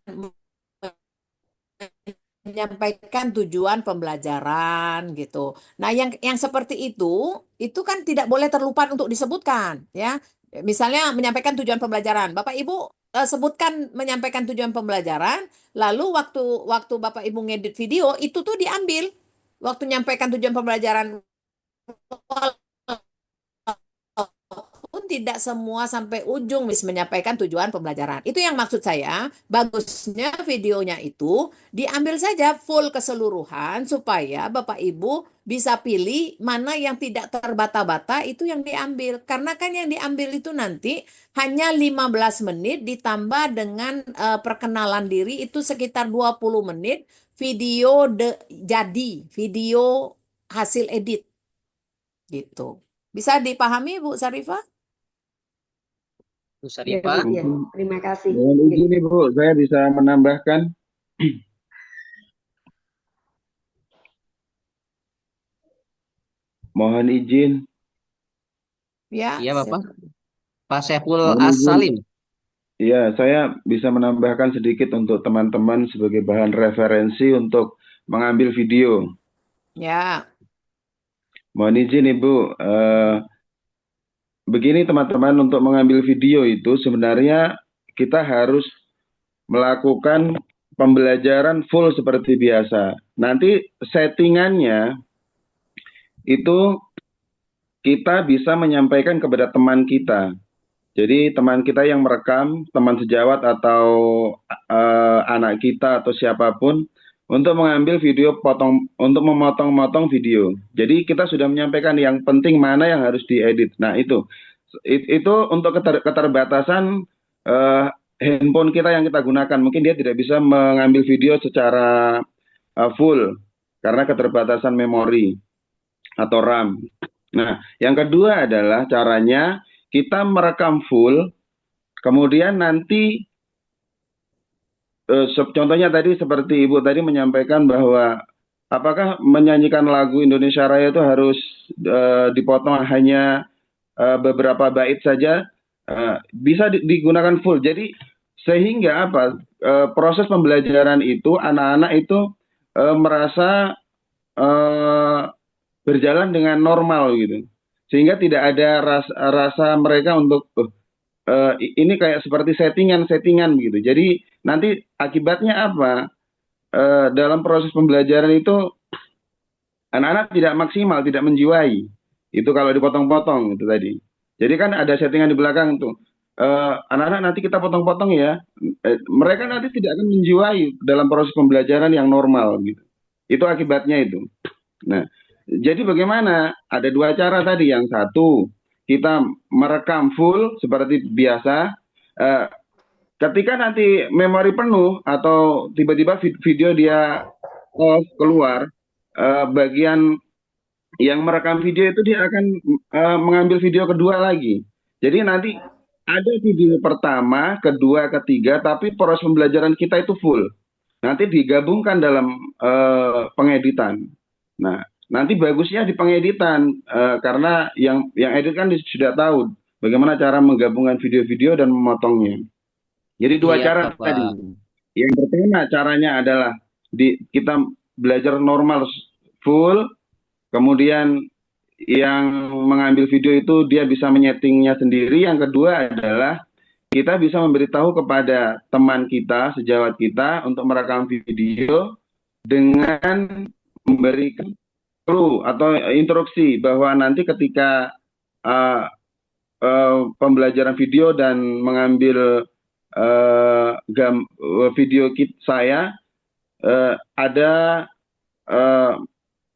tujuan pembelajaran gitu. Nah, yang seperti itu kan tidak boleh terlupa untuk disebutkan ya. Misalnya menyampaikan tujuan pembelajaran. Bapak Ibu sebutkan menyampaikan tujuan pembelajaran, lalu waktu waktu Bapak Ibu ngedit video itu tuh diambil waktu menyampaikan tujuan pembelajaran pun tidak semua sampai ujung menyampaikan tujuan pembelajaran. Itu yang maksud saya, bagusnya videonya itu diambil saja full keseluruhan supaya Bapak Ibu bisa pilih mana yang tidak terbata-bata itu yang diambil. Karena kan yang diambil itu nanti hanya 15 menit ditambah dengan perkenalan diri itu sekitar 20 menit video video hasil edit gitu. Bisa dipahami Bu Sarifah? Bu Ya, Sarifah. Bu, ya. Terima kasih. Mohon izin nih Bu, saya bisa menambahkan. Mohon izin. Ya. Iya Bapak. Pak Saiful Mohon izin. As-Salim. Ya, saya bisa menambahkan sedikit untuk teman-teman sebagai bahan referensi untuk mengambil video. Ya. Mohon izin Ibu, begini teman-teman, untuk mengambil video itu sebenarnya kita harus melakukan pembelajaran full seperti biasa. Nanti settingannya itu kita bisa menyampaikan kepada teman kita. Jadi teman kita yang merekam, teman sejawat atau anak kita atau siapapun, untuk mengambil video untuk memotong-motong video. Jadi kita sudah menyampaikan yang penting mana yang harus diedit. Nah itu untuk keterbatasan handphone kita yang kita gunakan. Mungkin dia tidak bisa mengambil video secara full karena keterbatasan memori atau RAM. Nah, yang kedua adalah caranya kita merekam full, kemudian nanti contohnya tadi seperti Ibu tadi menyampaikan bahwa apakah menyanyikan lagu Indonesia Raya itu harus dipotong hanya beberapa bait saja, bisa digunakan full. Jadi sehingga apa, proses pembelajaran itu anak-anak itu merasa berjalan dengan normal gitu, sehingga tidak ada rasa mereka untuk ini kayak seperti settingan gitu. Jadi nanti akibatnya apa? Dalam proses pembelajaran itu anak-anak tidak maksimal, tidak menjiwai. Itu kalau dipotong-potong itu tadi. Jadi kan ada settingan di belakang tuh. Anak-anak nanti kita potong-potong ya. Mereka nanti tidak akan menjiwai dalam proses pembelajaran yang normal gitu. Itu akibatnya itu. Nah, jadi bagaimana? Ada dua cara tadi. Yang satu, kita merekam full seperti biasa. Ketika nanti memori penuh atau tiba-tiba video dia off keluar, bagian yang merekam video itu dia akan mengambil video kedua lagi. Jadi nanti ada video pertama, kedua, ketiga, tapi proses pembelajaran kita itu full. Nanti digabungkan dalam pengeditan. Nah, nanti bagusnya di pengeditan, karena yang edit kan sudah tahu bagaimana cara menggabungkan video-video dan memotongnya. Jadi dua cara tadi. Yang pertama caranya adalah kita belajar normal full, kemudian yang mengambil video itu dia bisa menyetingnya sendiri. Yang kedua adalah kita bisa memberitahu kepada teman kita, sejawat kita untuk merekam video dengan memberikan clue atau instruksi bahwa nanti ketika pembelajaran video dan mengambil video saya ada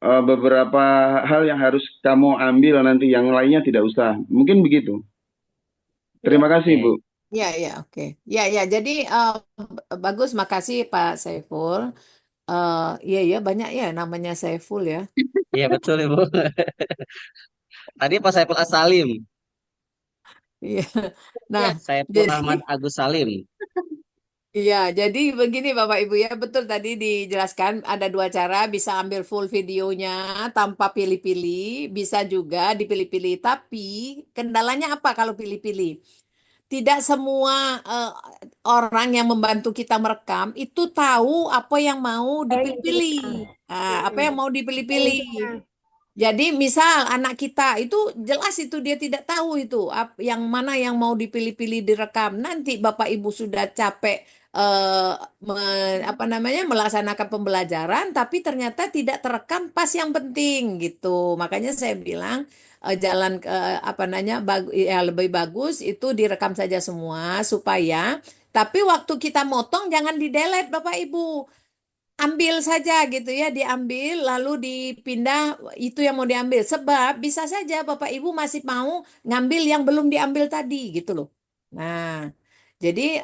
beberapa hal yang harus kamu ambil nanti, yang lainnya tidak usah. Mungkin begitu. Terima kasih, Bu. Ya, oke. Ya, jadi bagus, makasih Pak Saiful. Iya, banyak ya namanya Saiful ya. Iya betul Ibu. Tadi Pak Saiful As-Salim. Iya. Nah, Saiful Rahman Agus Salim. iya, jadi begini Bapak Ibu ya, betul tadi dijelaskan ada dua cara, bisa ambil full videonya tanpa pilih-pilih, bisa juga dipilih-pilih. Tapi kendalanya apa kalau pilih-pilih? Tidak semua orang yang membantu kita merekam itu tahu apa yang mau dipilih-pilih. Apa yang mau dipilih-pilih. Jadi misal anak kita itu jelas itu dia tidak tahu itu yang mana yang mau dipilih-pilih direkam. Nanti Bapak Ibu sudah capek melaksanakan pembelajaran, tapi ternyata tidak terekam pas yang penting gitu. Makanya saya bilang jalan lebih bagus itu direkam saja semua supaya. Tapi waktu kita motong jangan di-delete Bapak Ibu. Ambil saja gitu ya, diambil lalu dipindah itu yang mau diambil. Sebab bisa saja Bapak Ibu masih mau ngambil yang belum diambil tadi gitu loh. Nah, jadi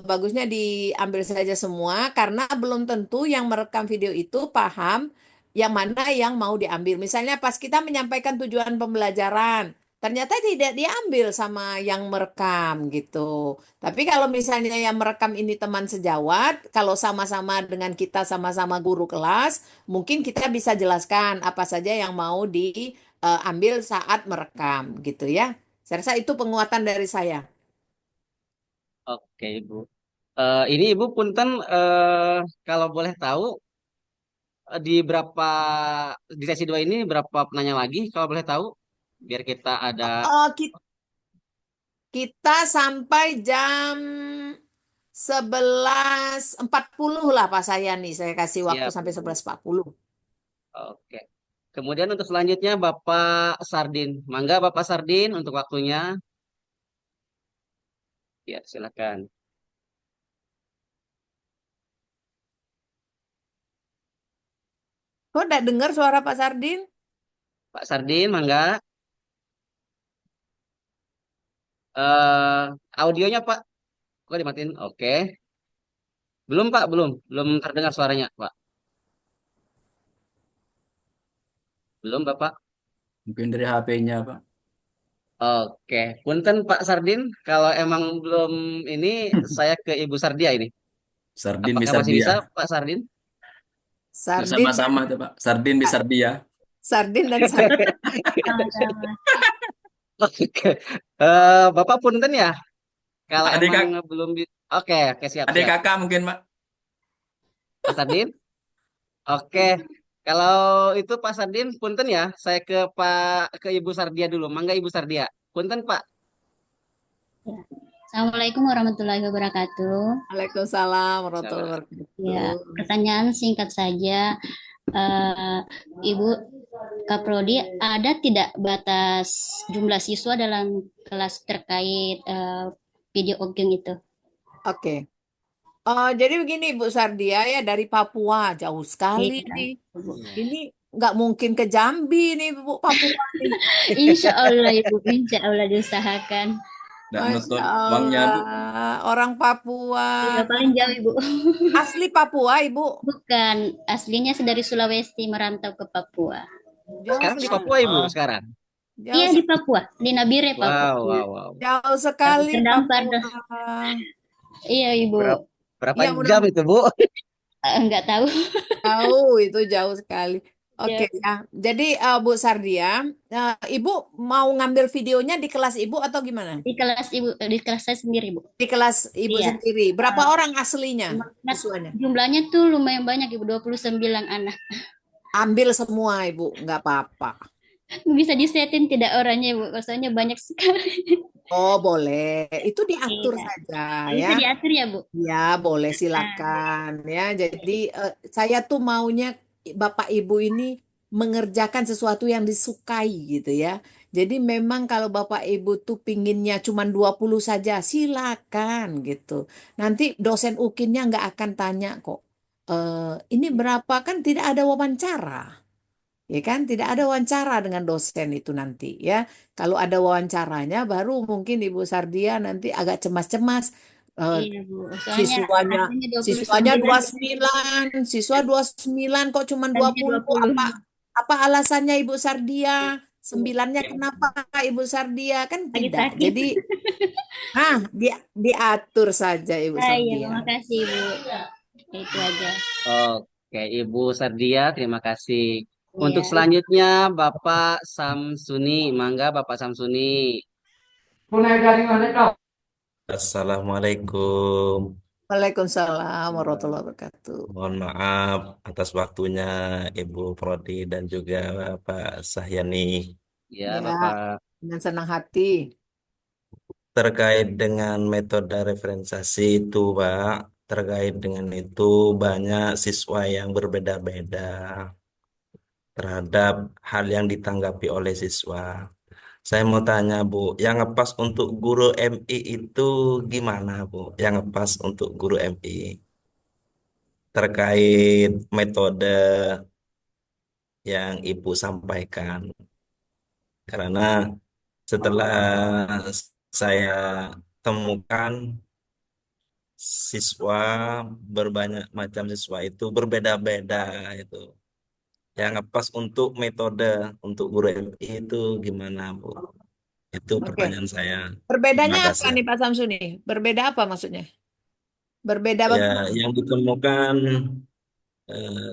bagusnya diambil saja semua karena belum tentu yang merekam video itu paham yang mana yang mau diambil. Misalnya pas kita menyampaikan tujuan pembelajaran, ternyata tidak diambil sama yang merekam gitu. Tapi kalau misalnya yang merekam ini teman sejawat, kalau sama-sama dengan kita sama-sama guru kelas, mungkin kita bisa jelaskan apa saja yang mau diambil saat merekam gitu ya. Saya rasa itu penguatan dari saya. Oke Ibu. Ini Ibu punten kalau boleh tahu di sesi 2 ini berapa penanya lagi kalau boleh tahu? Biar kita ada kita sampai jam 11.40 lah Pak Sayani. Saya kasih waktu sampai 11.40. Oke. Kemudian untuk selanjutnya Bapak Sardin. Mangga Bapak Sardin untuk waktunya. Ya, silakan. Kok enggak dengar suara Pak Sardin? Pak Sardin, mangga. Audionya Pak, kok dimatiin? Oke. Belum Pak, belum terdengar suaranya Pak. Belum Bapak? Mungkin dari HP-nya Pak. Oke, punten Pak Sardin, kalau emang belum ini saya ke Ibu Sardia ini. Sardin Apakah bisa masih dia. bisa Pak Sardin? Sardin Sama-sama tuh Pak. Sardin bisa dia. Sardin dan Sardin. Oke. Bapak punten ya. Kalau emang belum Oke, siap. Adik kakak mungkin Pak. Pak Sardin. Oke. Kalau itu Pak Sardin punten ya. Saya ke Ibu Sardia dulu. Mangga Ibu Sardia. Punten Pak. Ya. Assalamualaikum warahmatullahi wabarakatuh. Waalaikumsalam warahmatullahi wabarakatuh. Ya, pertanyaan singkat saja. Ibu Kaprodi, ada tidak batas jumlah siswa dalam kelas terkait video ogeng itu? Oke. Jadi begini Bu Sardia ya, dari Papua jauh sekali nih. Ini nggak mungkin ke Jambi nih Bu, Papua nih. Insya Allah Ibu, insya Allah diusahakan. Masya Allah, orang Papua. Paling jauh Ibu. Asli Papua Ibu? Bukan, aslinya dari Sulawesi merantau ke Papua. Sekarang di Papua Ibu sekarang? Iya di Papua, di Nabire Papua. Wow. Jauh sekali Papua. Iya Ibu. Berapa jam itu Bu? Enggak tahu. Tahu itu jauh sekali. Oke ya. Jadi Bu Sardia, Ibu mau ngambil videonya di kelas Ibu atau gimana? Di kelas Ibu, di kelas saya sendiri Bu. Di kelas Ibu sendiri. Berapa orang aslinya siswanya? Jumlahnya tuh lumayan banyak Ibu, 29 anak. Ambil semua Ibu, nggak apa-apa. Bisa disetin tidak orangnya, Bu? Soalnya banyak sekali. Oh, boleh. Itu diatur Iya. saja ya. Bisa diatur ya, Bu? Ya, boleh Nah, silakan ya. Jadi saya tuh maunya Bapak Ibu ini mengerjakan sesuatu yang disukai gitu ya. Jadi memang kalau Bapak Ibu tuh pinginnya cuma 20 saja, silakan gitu. Nanti dosen UKIN-nya nggak akan tanya kok. Ini berapa kan tidak ada wawancara. Ya kan, tidak ada wawancara dengan dosen itu nanti ya. Kalau ada wawancaranya baru mungkin Ibu Sardia nanti agak cemas-cemas. Eh, iya, Bu. Soalnya siswanya aslinya siswanya 29, 29, siswa 29 kok cuma tadinya 20. 20. Apa alasannya Ibu Sardia? Sembilannya kenapa Ibu Sardia? Kan Lagi tidak. sakit. Jadi diatur saja Ibu Ah, iya, Sardia. makasih, Bu. Itu aja. Oke, Ibu Sardia, terima kasih. Untuk Iya. selanjutnya, Bapak Samsuni. Mangga, Bapak Samsuni. Assalamualaikum. Waalaikumsalam warahmatullahi wabarakatuh. Mohon maaf atas waktunya Ibu Prodi dan juga Pak Sahyani. Ya, Ya, Bapak. dengan senang hati. Terkait dengan metode referensiasi itu, Pak, terkait dengan itu banyak siswa yang berbeda-beda terhadap hal yang ditanggapi oleh siswa. Saya mau tanya, Bu, yang ngepas untuk guru MI itu gimana, Bu? Yang ngepas untuk guru MI terkait metode yang Ibu sampaikan. Karena setelah saya temukan siswa berbanyak macam siswa itu berbeda-beda itu. Yang ngepas untuk metode untuk guru MI itu gimana, Bu? Itu Oke. pertanyaan saya. Berbedanya Terima apa kasih. nih Pak Samsuni? Berbeda apa maksudnya? Berbeda Ya, bagaimana? yang ditemukan eh,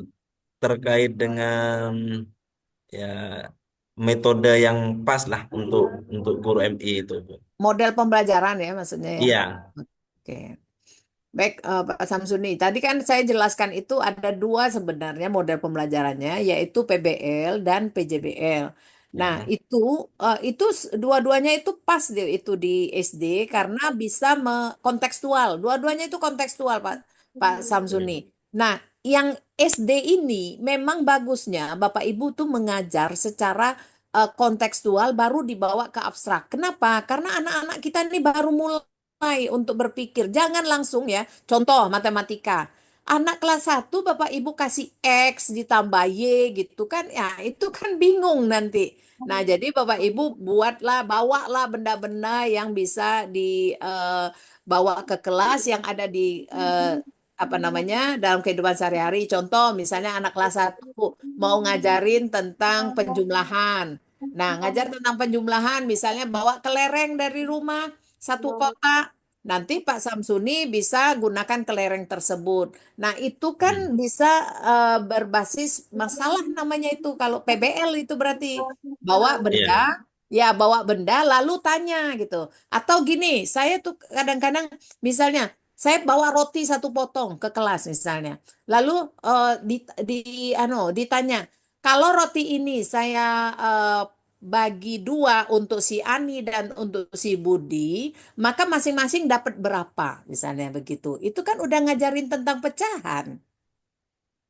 terkait dengan ya metode yang pas lah untuk guru MI itu, Bu. Model pembelajaran ya maksudnya ya. Iya, Oke. Baik, Pak Samsuni. Tadi kan saya jelaskan itu ada dua sebenarnya model pembelajarannya, yaitu PBL dan PJBL. Nah, ya, dua-duanya itu pas itu di SD karena bisa kontekstual. Dua-duanya itu kontekstual, Pak Samsuni. Nah, yang SD ini memang bagusnya Bapak Ibu tuh mengajar secara kontekstual baru dibawa ke abstrak. Kenapa? Karena anak-anak kita ini baru mulai untuk berpikir. Jangan langsung ya. Contoh matematika. Anak kelas 1 Bapak Ibu kasih X ditambah Y gitu kan. Ya, itu kan bingung nanti. Nah, jadi Bapak Ibu bawalah benda-benda yang bisa dibawa ke kelas yang ada di apa namanya dalam kehidupan sehari-hari. Contoh misalnya anak kelas 1 mau ngajarin tentang penjumlahan. Nah, ngajar tentang penjumlahan misalnya bawa kelereng dari rumah satu kotak. Nanti Pak Samsuni bisa gunakan kelereng tersebut. Nah, itu kan bisa berbasis masalah namanya itu. Kalau PBL itu berarti bawa iya, benda, ya bawa benda lalu tanya gitu. Atau gini, saya tuh kadang-kadang misalnya saya bawa roti satu potong ke kelas misalnya. Lalu ditanya, kalau roti ini saya bagi dua untuk si Ani dan untuk si Budi, maka masing-masing dapat berapa, misalnya begitu. Itu kan udah ngajarin tentang pecahan,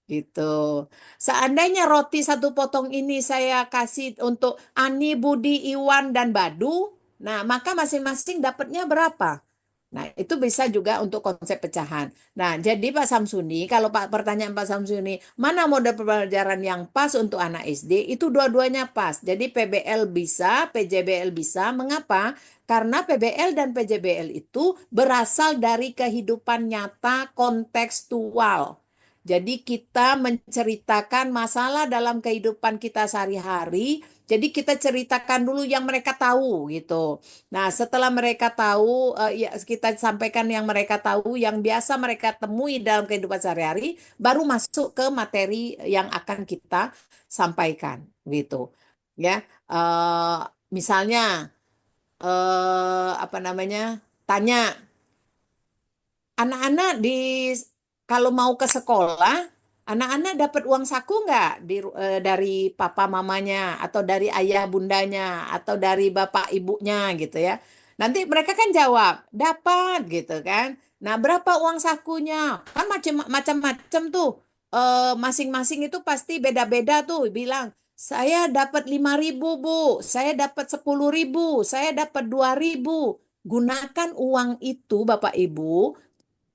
gitu. Seandainya roti satu potong ini saya kasih untuk Ani, Budi, Iwan, dan Badu, nah maka masing-masing dapatnya berapa? Nah, itu bisa juga untuk konsep pecahan. Nah, jadi Pak Samsuni, kalau pertanyaan Pak Samsuni, mana model pembelajaran yang pas untuk anak SD? Itu dua-duanya pas. Jadi PBL bisa, PJBL bisa. Mengapa? Karena PBL dan PJBL itu berasal dari kehidupan nyata kontekstual. Jadi kita menceritakan masalah dalam kehidupan kita sehari-hari. Jadi kita ceritakan dulu yang mereka tahu gitu. Nah, setelah mereka tahu, ya kita sampaikan yang mereka tahu, yang biasa mereka temui dalam kehidupan sehari-hari, baru masuk ke materi yang akan kita sampaikan, gitu. Ya, misalnya apa namanya? Tanya anak-anak kalau mau ke sekolah, Anak-anak dapat uang saku nggak dari papa mamanya atau dari ayah bundanya atau dari bapak ibunya gitu ya. Nanti mereka kan jawab, dapat gitu kan. Nah, berapa uang sakunya? Kan macam-macam tuh. Masing-masing itu pasti beda-beda tuh bilang, saya dapat 5.000 Bu, saya dapat 10.000, saya dapat 2.000. Gunakan uang itu Bapak Ibu,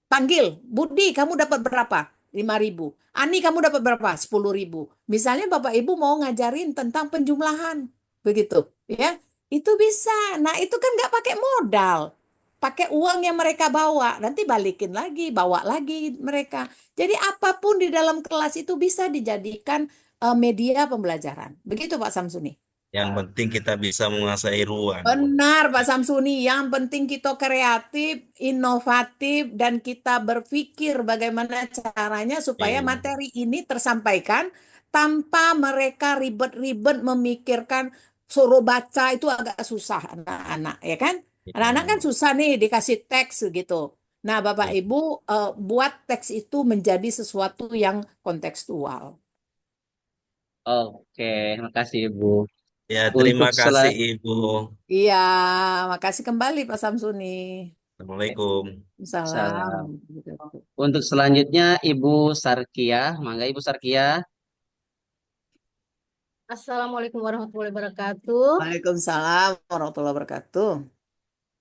panggil, Budi kamu dapat berapa? 5.000. Ani kamu dapat berapa? 10.000. Misalnya Bapak Ibu mau ngajarin tentang penjumlahan. Begitu. Ya, itu bisa. Nah itu kan nggak pakai modal. Pakai uang yang mereka bawa. Nanti balikin lagi, bawa lagi mereka. Jadi apapun di dalam kelas itu bisa dijadikan media pembelajaran. Begitu Pak Samsuni. Yang penting kita bisa menguasai ruang. Benar Pak Samsuni, yang penting kita kreatif, inovatif, dan kita berpikir bagaimana caranya supaya Iya. materi ini tersampaikan tanpa mereka ribet-ribet memikirkan suruh baca itu agak susah anak-anak, ya kan? Anak-anak kan susah nih dikasih teks gitu. Nah, Bapak Iya. Ibu buat teks itu menjadi sesuatu yang kontekstual. Oke, makasih Ibu. Ya, Untuk terima kasih Ibu. Iya, makasih kembali Pak Samsuni. Assalamualaikum. Salam. Untuk selanjutnya Ibu Sarkia, mangga Ibu Sarkia. Assalamualaikum warahmatullahi wabarakatuh. Waalaikumsalam warahmatullahi wabarakatuh.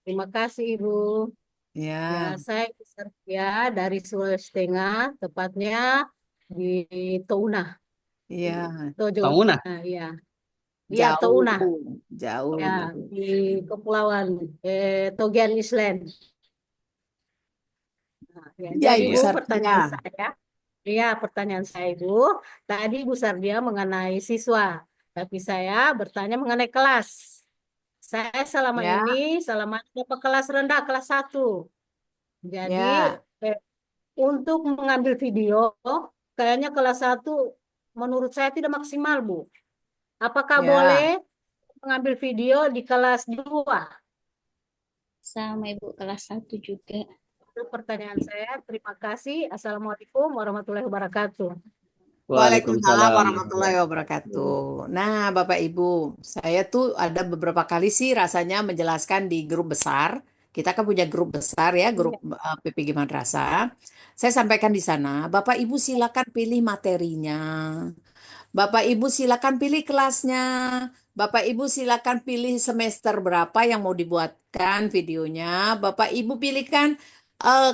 Terima kasih Ibu. Ya. Saya Ibu Sarkia dari Sulawesi Tengah, tepatnya di Touna. Iya. Tojo. Touna? Iya. Iya, Touna. Jauh. Ya, di Kepulauan Togian Island. Nah, ya, Ya, jadi Ibu Ibu, Sarkia. pertanyaan saya. Iya, pertanyaan saya Ibu. Tadi Ibu Sardia mengenai siswa, tapi saya bertanya mengenai kelas. Saya selama Ya. ini dapat kelas rendah, kelas 1. Jadi Ya. untuk mengambil video, kayaknya kelas 1 menurut saya tidak maksimal, Bu. Apakah Ya. boleh mengambil video di kelas 2? Sama Ibu, kelas 1 juga. Itu pertanyaan saya. Terima kasih. Assalamualaikum warahmatullahi wabarakatuh. Waalaikumsalam warahmatullahi wabarakatuh. Nah, Bapak Ibu, saya tuh ada beberapa kali sih rasanya menjelaskan di grup besar. Kita kan punya grup besar ya, grup PPG Madrasah. Saya sampaikan di sana, Bapak Ibu silakan pilih materinya. Bapak Ibu silakan pilih kelasnya. Bapak Ibu silakan pilih semester berapa yang mau dibuatkan videonya. Bapak Ibu pilihkan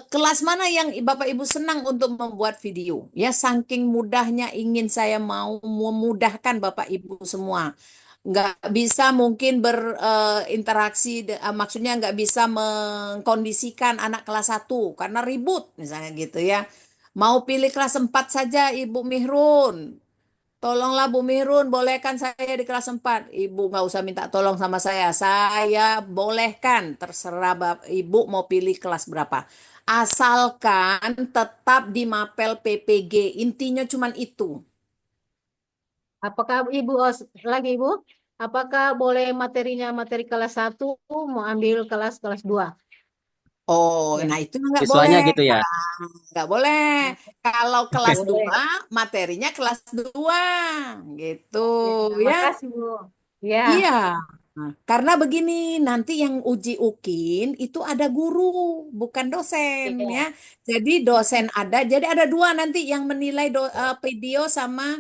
kelas mana yang Bapak Ibu senang untuk membuat video. Ya, saking mudahnya ingin saya mau memudahkan Bapak Ibu semua. Nggak bisa mungkin berinteraksi, maksudnya nggak bisa mengkondisikan anak kelas 1 karena ribut misalnya gitu ya. Mau pilih kelas 4 saja Ibu Mihrun. Tolonglah Bu Mihrun, bolehkan saya di kelas 4. Ibu nggak usah minta tolong sama saya. Saya bolehkan, terserah Ibu mau pilih kelas berapa. Asalkan tetap di mapel PPG. Intinya cuma itu. Apakah Ibu, apakah boleh materinya materi kelas 1 mau ambil kelas 2? Oh, Ya. nah itu nggak Siswanya boleh. gitu ya? Nggak boleh. Kalau kelas Boleh. 2, materinya kelas 2. Gitu Terima ya. kasih, Bu. Ya. Iya. Nah, karena begini, nanti yang uji UKIN itu ada guru, bukan dosen Iya. ya. Jadi dosen ada, jadi ada 2 nanti yang menilai video sama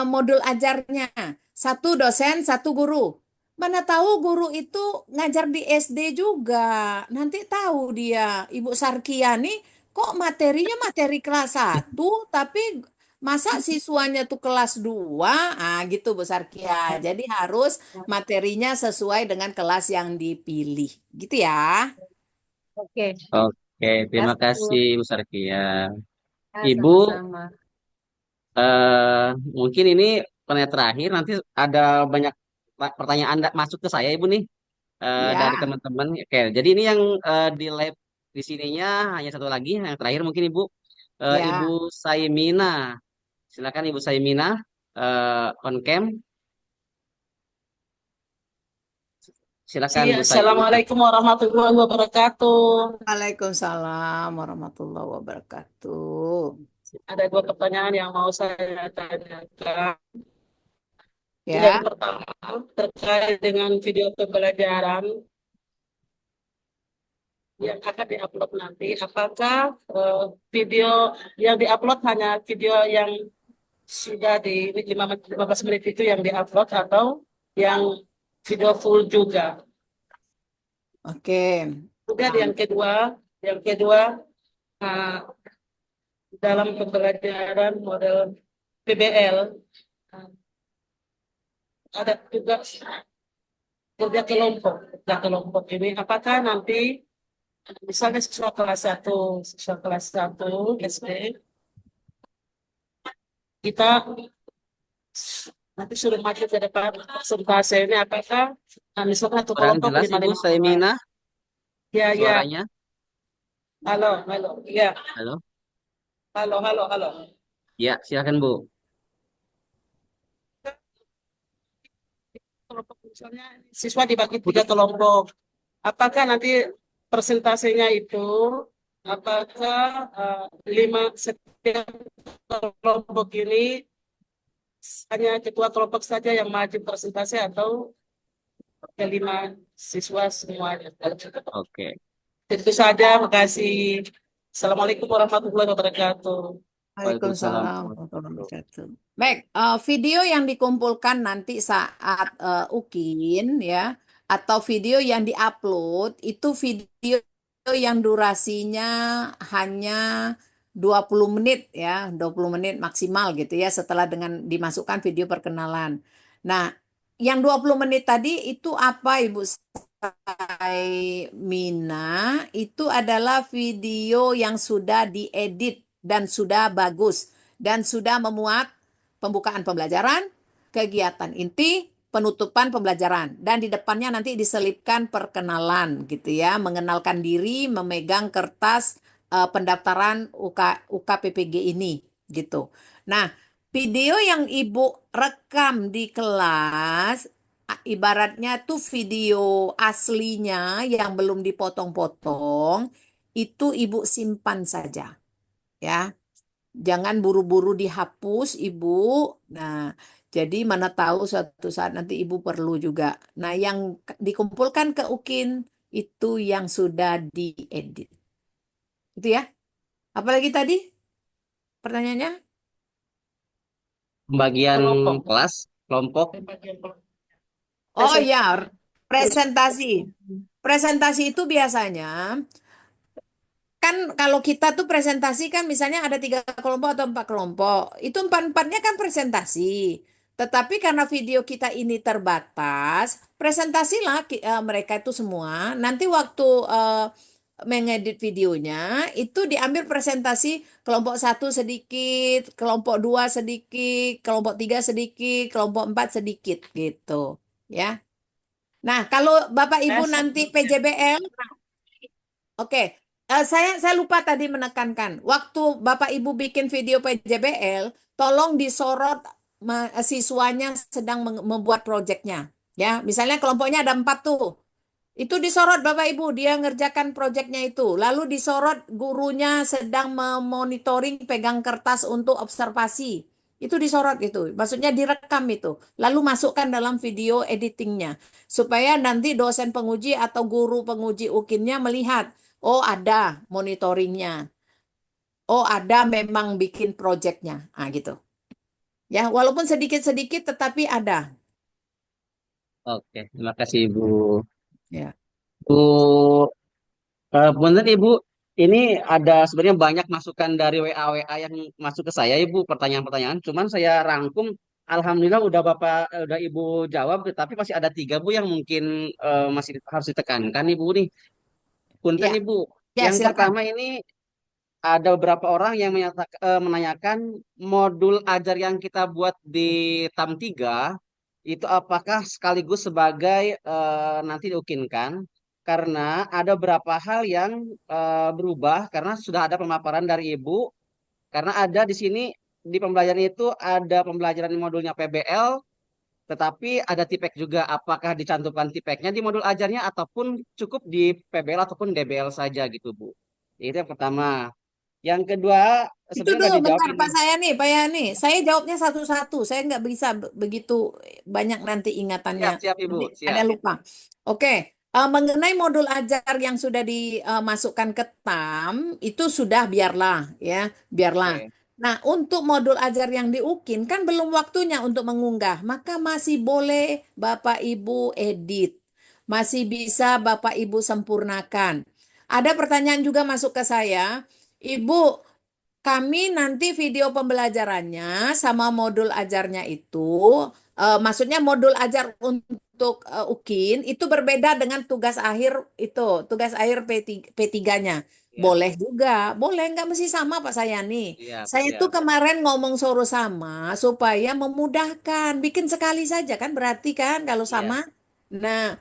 modul ajarnya. 1 dosen, 1 guru. Mana tahu guru itu ngajar di SD juga. Nanti tahu dia, Ibu Sarkiani, kok materinya materi kelas 1, tapi masa siswanya tuh kelas 2? Gitu Bu Sarkia. Jadi harus materinya sesuai dengan kelas yang dipilih. Gitu ya. Oke. Oke, terima Terima kasih, Bu. kasih Bu Sarkia. Ya, Ibu, sama-sama. mungkin ini pertanyaan terakhir. Nanti ada banyak pertanyaan masuk ke saya, Ibu nih, dari Ya. teman-teman. Oke, jadi ini yang di live di sininya hanya satu lagi, yang terakhir mungkin Ibu, Ibu Ya. Saimina. Silakan Ibu Saimina, on cam. Silakan Bu Saimina. Assalamualaikum warahmatullahi wabarakatuh. Waalaikumsalam warahmatullahi wabarakatuh. Ada dua pertanyaan yang mau saya tanyakan. Yang Ya. pertama terkait dengan video pembelajaran yang akan diupload nanti. Apakah video yang diupload hanya video yang sudah di 15 menit itu yang diupload atau yang video full juga? Oke. Kemudian yang kedua uh, dalam pembelajaran model PBL ada juga kerja kelompok ini. Apakah nanti misalnya siswa kelas 1 SD kita nanti suruh maju ke depan presentasi ini, apakah misalnya satu Kurang kelompok jelas Ibu, 5-5 saya orang. Mina Ya, ya. suaranya. Halo, ya. Halo. Halo. Ya, silakan Bu. Kelompok misalnya siswa dibagi 3 kelompok. Apakah nanti presentasinya itu apakah 5 setiap kelompok ini hanya ketua kelompok saja yang maju presentasi atau 5 siswa semuanya? Oke. Itu saja, makasih. Assalamualaikum warahmatullahi wabarakatuh. Waalaikumsalam. Waalaikumsalam warahmatullahi wabarakatuh. Baik, video yang dikumpulkan nanti saat UKIN ya, atau video yang diupload itu video yang durasinya hanya 20 menit ya, 20 menit maksimal gitu ya, setelah dengan dimasukkan video perkenalan. Nah, yang 20 menit tadi itu apa Ibu Mina? Itu adalah video yang sudah diedit dan sudah bagus dan sudah memuat pembukaan pembelajaran, kegiatan inti, penutupan pembelajaran, dan di depannya nanti diselipkan perkenalan gitu ya, mengenalkan diri, memegang kertas pendaftaran UKPPG ini gitu. Nah, video yang Ibu rekam di kelas ibaratnya tuh video aslinya yang belum dipotong-potong itu Ibu simpan saja ya. Jangan buru-buru dihapus Ibu. Nah, jadi mana tahu suatu saat nanti Ibu perlu juga. Nah, yang dikumpulkan ke UKIN itu yang sudah diedit. Itu ya. Apalagi tadi pertanyaannya? Pembagian kelas, kelompok. Oh ya, presentasi. Presentasi itu biasanya kan kalau kita tuh presentasi kan misalnya ada 3 kelompok atau 4 kelompok. Itu 4-4-nya kan presentasi. Tetapi karena video kita ini terbatas, presentasilah mereka itu semua. Nanti waktu mengedit videonya itu diambil presentasi kelompok 1 sedikit, kelompok 2 sedikit, kelompok 3 sedikit, kelompok 4 sedikit gitu ya. Nah, kalau Bapak Ibu nanti PJBL, oke. Saya lupa tadi menekankan, waktu Bapak Ibu bikin video PJBL, tolong disorot siswanya sedang membuat proyeknya. Ya, misalnya kelompoknya ada 4 tuh. Itu disorot Bapak Ibu, dia ngerjakan proyeknya itu. Lalu disorot gurunya sedang memonitoring pegang kertas untuk observasi. Itu disorot itu, maksudnya direkam itu. Lalu masukkan dalam video editingnya. Supaya nanti dosen penguji atau guru penguji UKIN-nya melihat, oh ada monitoringnya. Oh ada memang bikin proyeknya. Ah gitu. Ya, walaupun sedikit-sedikit tetapi ada. Oke, terima kasih Ibu. Ya. Bu, bener Ibu, ini ada sebenarnya banyak masukan dari WA yang masuk ke saya Ibu, pertanyaan-pertanyaan. Cuman saya rangkum, Alhamdulillah udah udah Ibu jawab, tapi masih ada 3 Bu yang mungkin masih harus ditekankan Ibu nih. Punten Ya. Ibu. Ya, Yang silakan. pertama ini ada beberapa orang yang menanyakan modul ajar yang kita buat di TAM 3 itu apakah sekaligus sebagai nanti diukinkan karena ada beberapa hal yang berubah karena sudah ada pemaparan dari Ibu karena ada di sini di pembelajaran itu ada pembelajaran modulnya PBL tetapi ada TIPEK juga apakah dicantumkan TIPEK-nya di modul ajarnya ataupun cukup di PBL ataupun DBL saja gitu Bu. Itu yang pertama. Yang kedua Itu sebenarnya udah dulu dijawab bentar ini. Pak Pak Yani. Saya jawabnya satu-satu. Saya nggak bisa begitu banyak nanti ingatannya. Siap, Ibu. Nanti Siap. ada lupa. Oke. Mengenai modul ajar yang sudah dimasukkan ke TAM, itu sudah biarlah ya, biarlah. Oke. Nah, untuk modul ajar yang di UKIN kan belum waktunya untuk mengunggah, maka masih boleh Bapak Ibu edit. Masih bisa Bapak Ibu sempurnakan. Ada pertanyaan juga masuk ke saya, Ibu, kami nanti video pembelajarannya sama modul ajarnya itu, maksudnya modul ajar untuk UKIN itu berbeda dengan tugas akhir itu, tugas akhir P3-nya. Iya. Boleh juga, boleh nggak mesti sama Pak Sayani. Siap, Saya siap. tuh kemarin ngomong suruh sama supaya memudahkan, bikin sekali saja kan berarti kan kalau Iya. sama. Nah,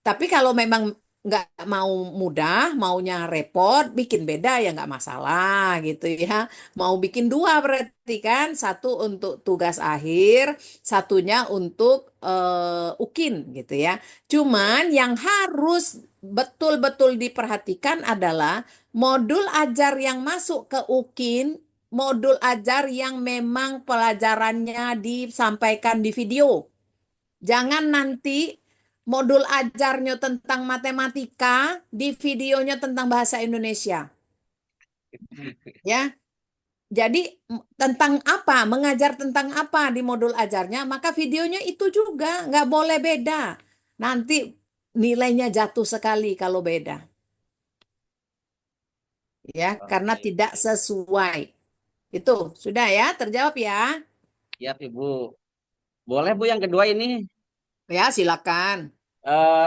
tapi kalau memang nggak mau mudah, maunya repot, bikin beda ya nggak masalah gitu ya. Mau bikin dua berarti kan, satu untuk tugas akhir, satunya untuk UKIN gitu ya. Cuman yang harus betul-betul diperhatikan adalah modul ajar yang masuk ke UKIN, modul ajar yang memang pelajarannya disampaikan di video. Jangan nanti modul ajarnya tentang matematika, di videonya tentang bahasa Indonesia. Ya, jadi tentang apa, mengajar tentang apa di modul ajarnya, maka videonya itu juga nggak boleh beda. Nanti nilainya jatuh sekali kalau beda. Ya, karena Oke. tidak sesuai. Itu sudah ya, terjawab ya. Siap, Ibu. Boleh, Bu, yang kedua ini. Ya, silakan.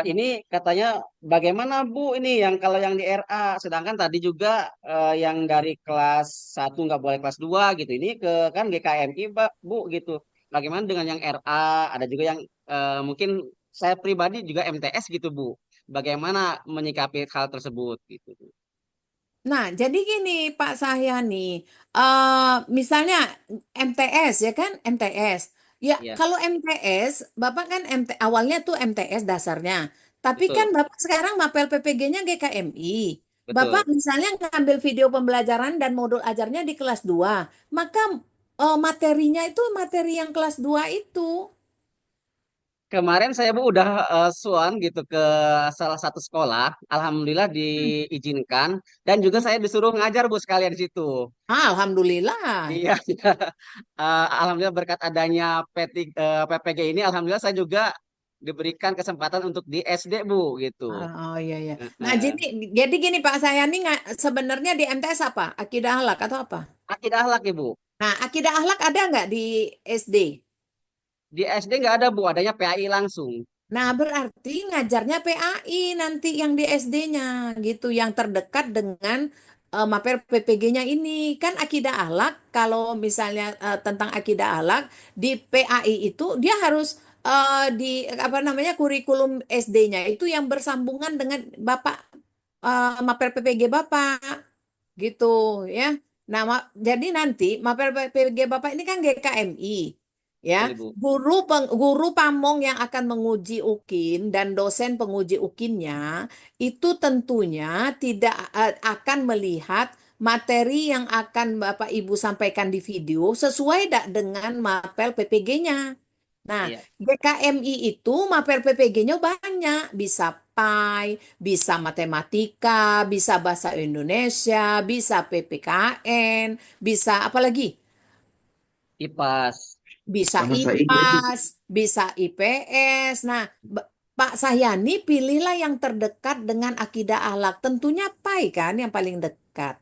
Ini katanya bagaimana Bu ini yang kalau yang di RA, sedangkan tadi juga yang dari kelas 1 nggak boleh kelas 2 gitu. Ini ke kan GKMI Bu gitu. Bagaimana dengan yang RA? Ada juga yang mungkin saya pribadi juga MTS gitu Bu. Bagaimana menyikapi hal tersebut gitu Bu. Nah, jadi gini Pak Sahyani, misalnya MTS ya kan, MTS. Ya, Iya, kalau MTS, Bapak kan awalnya tuh MTS dasarnya. Tapi betul. kan Bapak sekarang mapel PPG-nya GKMI. Bapak Betul. misalnya ngambil video pembelajaran dan modul ajarnya di kelas 2, maka materinya itu materi yang kelas 2 itu. Kemarin saya Bu udah suan gitu ke salah satu sekolah, alhamdulillah diizinkan dan juga saya disuruh ngajar Bu sekalian di situ. Alhamdulillah. Iya, alhamdulillah berkat adanya PPG ini, alhamdulillah saya juga diberikan kesempatan untuk di SD Bu gitu. Oh iya iya. Nah, Heeh. jadi gini Pak Sayani sebenarnya di MTS apa? Akidah akhlak atau apa? Akidah akhlak Ibu. Nah, akidah akhlak ada nggak di SD? Di SD nggak ada Bu, adanya PAI langsung. Nah, berarti ngajarnya PAI nanti yang di SD-nya gitu, yang terdekat dengan mapel PPG-nya ini. Kan akidah akhlak, kalau misalnya tentang akidah akhlak di PAI itu dia harus di apa namanya kurikulum SD-nya itu yang bersambungan dengan Bapak mapel PPG Bapak gitu ya. Nah, jadi nanti mapel PPG Bapak ini kan GKMI ya. Betul Ibu. Guru pamong yang akan menguji UKIN dan dosen penguji UKIN-nya itu tentunya tidak akan melihat materi yang akan Bapak Ibu sampaikan di video sesuai tidak dengan mapel PPG-nya. Nah, Iya. GKMI itu mapel PPG-nya banyak, bisa PAI, bisa matematika, bisa bahasa Indonesia, bisa PPKN, bisa apa lagi? IPAS. Bisa Bahasa Inggris. IPAS, bisa IPS. Nah, Pak Sahyani pilihlah yang terdekat dengan akidah akhlak. Tentunya PAI kan yang paling dekat.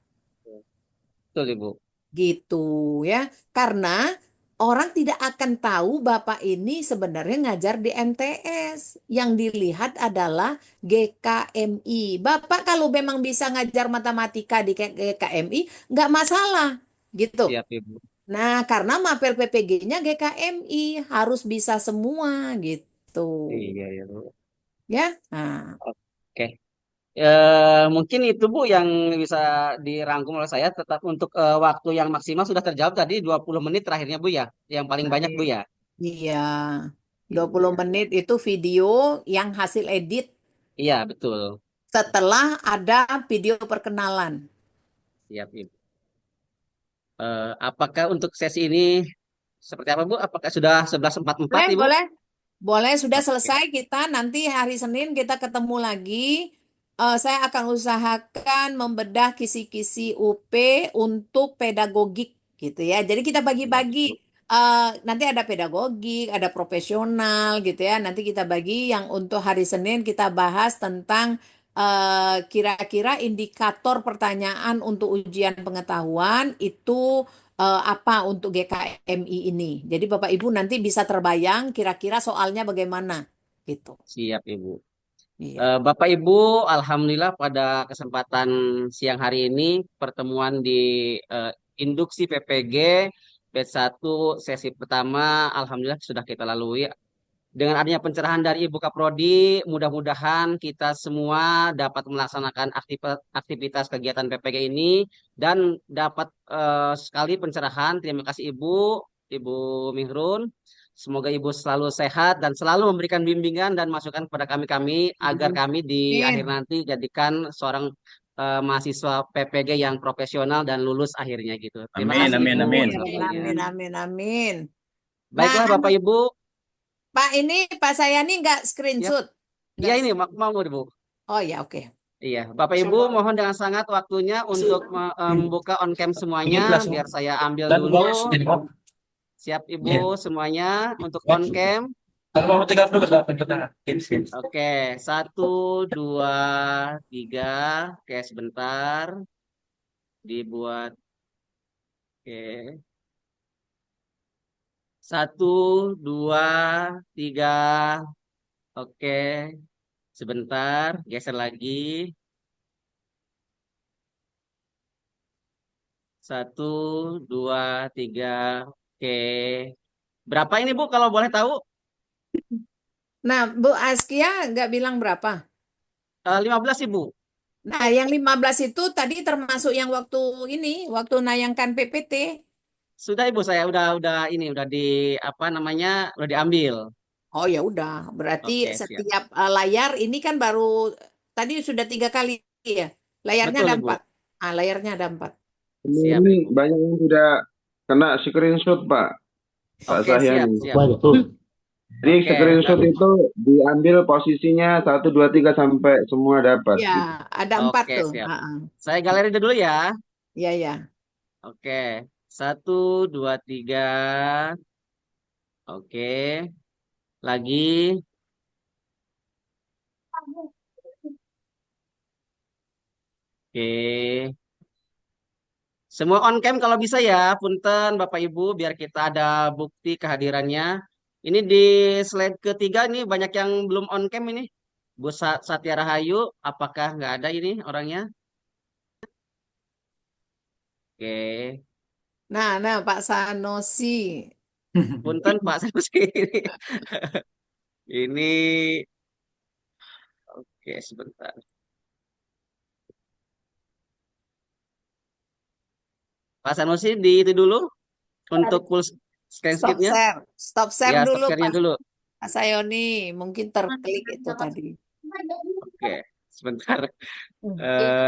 Betul Ibu. Gitu ya. Karena orang tidak akan tahu Bapak ini sebenarnya ngajar di MTS. Yang dilihat adalah GKMI. Bapak kalau memang bisa ngajar matematika di GKMI, nggak masalah. Gitu. Siap Ibu. Nah, karena mapel PPG-nya GKMI harus bisa semua gitu. Iya ya Bu. Ya. Nah, Oke. Mungkin itu Bu yang bisa dirangkum oleh saya. Tetap untuk waktu yang maksimal sudah terjawab tadi 20 menit terakhirnya Bu ya. Yang paling banyak Bu ya. iya. 20 menit itu video yang hasil edit Iya betul. setelah ada video perkenalan. Siap Ibu. Apakah untuk sesi ini seperti apa, Bu? Apakah sudah 11.44, Boleh, Ibu? boleh. Boleh, sudah Oke. selesai kita. Nanti hari Senin kita ketemu lagi. Saya akan usahakan membedah kisi-kisi UP untuk pedagogik gitu ya. Jadi kita bagi-bagi. Nanti ada pedagogik, ada profesional gitu ya. Nanti kita bagi yang untuk hari Senin kita bahas tentang kira-kira indikator pertanyaan untuk ujian pengetahuan itu apa untuk GKMI ini. Jadi Bapak Ibu nanti bisa terbayang kira-kira soalnya bagaimana gitu. Siap, Ibu. Iya. Bapak Ibu, Alhamdulillah pada kesempatan siang hari ini pertemuan di induksi PPG batch 1 sesi pertama Alhamdulillah sudah kita lalui. Dengan adanya pencerahan dari Ibu Kaprodi, mudah-mudahan kita semua dapat melaksanakan aktivitas kegiatan PPG ini dan dapat sekali pencerahan. Terima kasih Ibu, Ibu Mihrun. Semoga Ibu selalu sehat dan selalu memberikan bimbingan dan masukan kepada kami agar kami di akhir Amin. nanti jadikan seorang mahasiswa PPG yang profesional dan lulus akhirnya gitu. Terima Amin, kasih amin, Ibu amin. atas waktunya. Amin, amin, amin. Baiklah Nah, Bapak Ibu. Pak ini Pak Sayani nggak Ya, screenshot? iya Nggak. ini mau Ibu. Oh ya, oke. Iya, Bapak Ibu mohon dengan sangat waktunya untuk membuka on cam semuanya biar saya ambil dulu. Siap Ibu semuanya untuk on cam. Oke, 1, 2, 3. Oke, sebentar. Dibuat. Oke. 1, 2, 3. Oke. Sebentar, geser lagi. 1, 2, 3. Oke. Berapa ini Bu kalau boleh tahu? Nah, Bu Askia nggak bilang berapa? 15 Ibu. Nah, yang 15 itu tadi termasuk yang waktu nayangkan PPT. Sudah Ibu, saya udah ini udah di apa namanya? Udah diambil. Oh ya udah, berarti Oke, siap. setiap layar ini kan baru tadi sudah 3 kali ya. Layarnya Betul ada Ibu. 4. Layarnya ada 4. Ini Siap Ibu. banyak yang tidak kena screenshot, Pak. Pak Oke, siap, Sahyani. siap. Jadi Oke, screenshot itu diambil posisinya 1, 2, 3 sampai semua dapat. Ya, Gitu. ada 4 Oke, tuh. siap. Ha-ha. Saya galeri dulu ya. Iya, ya. Oke. 1, 2, 3. Oke. Lagi. Oke. Semua on cam kalau bisa ya, punten Bapak Ibu, biar kita ada bukti kehadirannya. Ini di slide ketiga ini banyak yang belum on cam ini. Bu Satya Rahayu, apakah nggak ada ini orangnya? Oke. Nah, Pak Sanosi. Punten Pak Sanusi. Ini, oke sebentar. Pak Sanusi di itu dulu untuk full screen Stop script-nya. share. Stop share Ya, stop dulu, share-nya Pak. dulu. Pak Sayoni. Mungkin terklik itu tadi. Oke, sebentar.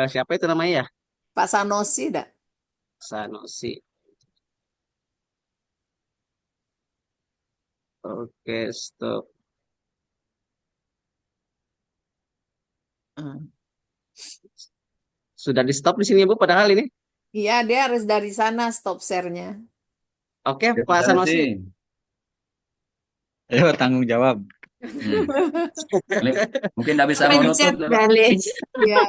Siapa itu namanya ya? Pak Sanosi dah. Sanusi. Oke, stop. Sudah di stop di sini Bu padahal ini. Iya, dia harus dari sana stop share-nya. Oke, Pak Sanusi. Ayo tanggung jawab. Mungkin nggak bisa Kepencet menutup. kali. Iya,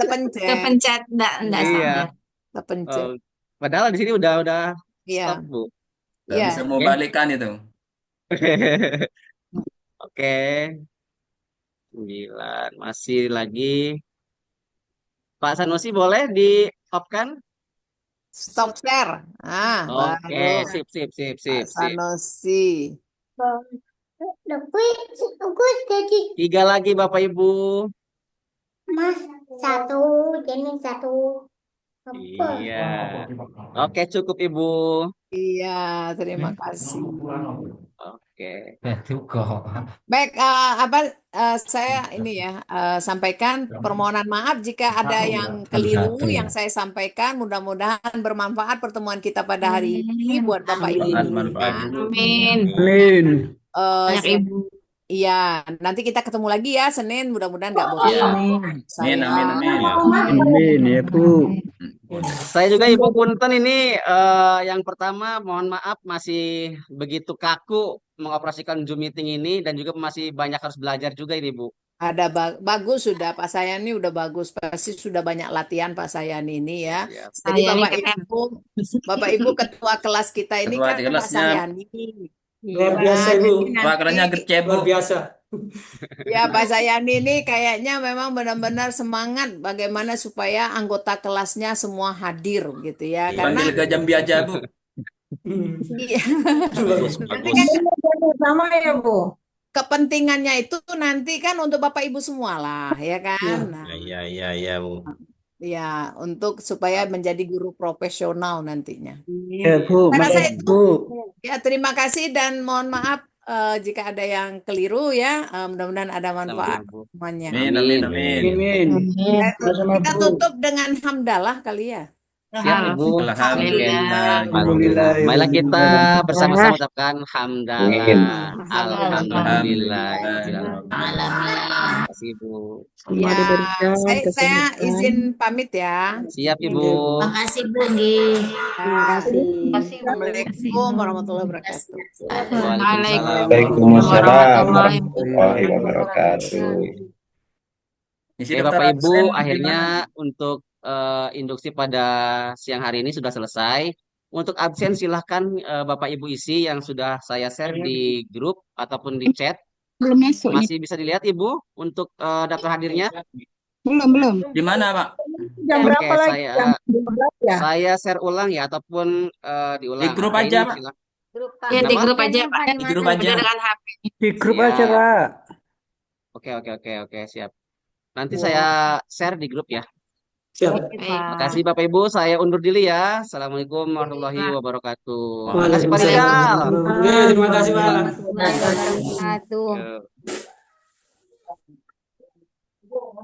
terpencet. Kepencet, enggak Iya. sadar. Terpencet. Padahal di sini udah Iya. stop Bu. Nggak Iya. bisa mau balikan itu. Oke. 9. Masih lagi. Pak Sanusi boleh di off kan? Stop share. Oke, Baru. sip. Pak Sanosi. 3 lagi Bapak Ibu. Mas, 1, jadi 1. Iya. Oke, cukup Ibu. Iya, terima kasih. Oke. Oke. Baik, saya ini ya sampaikan permohonan maaf jika ada yang keliru yang saya sampaikan. Mudah-mudahan bermanfaat pertemuan kita pada hari ini buat Bapak Ibu. Manfaat dulu. Amin. Amin. Banyak Se- ibu. Iya, nanti kita ketemu lagi ya Senin. Mudah-mudahan nggak bosan. Ya. Amin, Saya amin, amin. Amin ya Bu. Saya juga Ibu Punten ini yang pertama mohon maaf masih begitu kaku mengoperasikan Zoom meeting ini dan juga masih banyak harus belajar juga ini Bu. ada bagus sudah Pak Sayani udah bagus pasti sudah banyak latihan Pak Sayani ini ya. Jadi Sayani Bapak Ibu ketua kelas kita ini Ketua kan Pak kelasnya Sayani. luar Iya, biasa Ibu. jadi Pak nanti kelasnya gede Bu. Luar biasa. ya Pak Sayani ini kayaknya memang benar-benar semangat bagaimana supaya anggota kelasnya semua hadir gitu ya. Karena Panggil ke Jambi aja Bu. iya. Bagus, Nanti bagus. kan Sama ya Bu. kepentingannya itu nanti kan untuk Bapak Ibu semua lah ya kan. Nah, Ya Bu. ya untuk supaya menjadi guru profesional nantinya. Ya Bu, Saya rasa makasih itu Bu. ya terima kasih dan mohon maaf jika ada yang keliru ya. Mudah-mudahan ada manfaat Sama-sama Bu. semuanya. Amin, amin, amin. Amin. Sama-sama Kita Bu. tutup dengan hamdalah kali ya. Siap Ibu. Oke. Alhamdulillah. Alhamdulillah. Marilah kita bersama-sama ucapkan hamdalah. Amin. Alhamdulillah. Terima kasih Ibu. Ya, saya izin pamit ya. Siap Ibu. Makasih Bu Nggih. Terima kasih. Assalamualaikum warahmatullahi wabarakatuh. Waalaikumsalam warahmatullahi wabarakatuh. Isi Oke daftar Bapak Ibu, absen akhirnya gimana? untuk induksi pada siang hari ini sudah selesai. Untuk absen silahkan Bapak Ibu isi yang sudah saya share di grup ataupun di chat. Belum masuk nih. Masih bisa dilihat Ibu untuk daftar hadirnya? Belum. Di mana Pak? Jam Oke, berapa lagi? Jam 12 ya? saya share ulang ya ataupun diulang. Di grup Oke, aja ini Pak. silakan. Ya di Kenapa? grup aja Pak. Di grup aja. Udah dengan HP. Di grup Ya. aja Pak. Oke, siap. Nanti saya share di grup ya. Baik. Makasih Bapak Ibu, saya undur diri ya. Assalamualaikum warahmatullahi wabarakatuh. Makasih Pak Rizal. Terima kasih Pak. Warahmatullahi wabarakatuh. Yuk.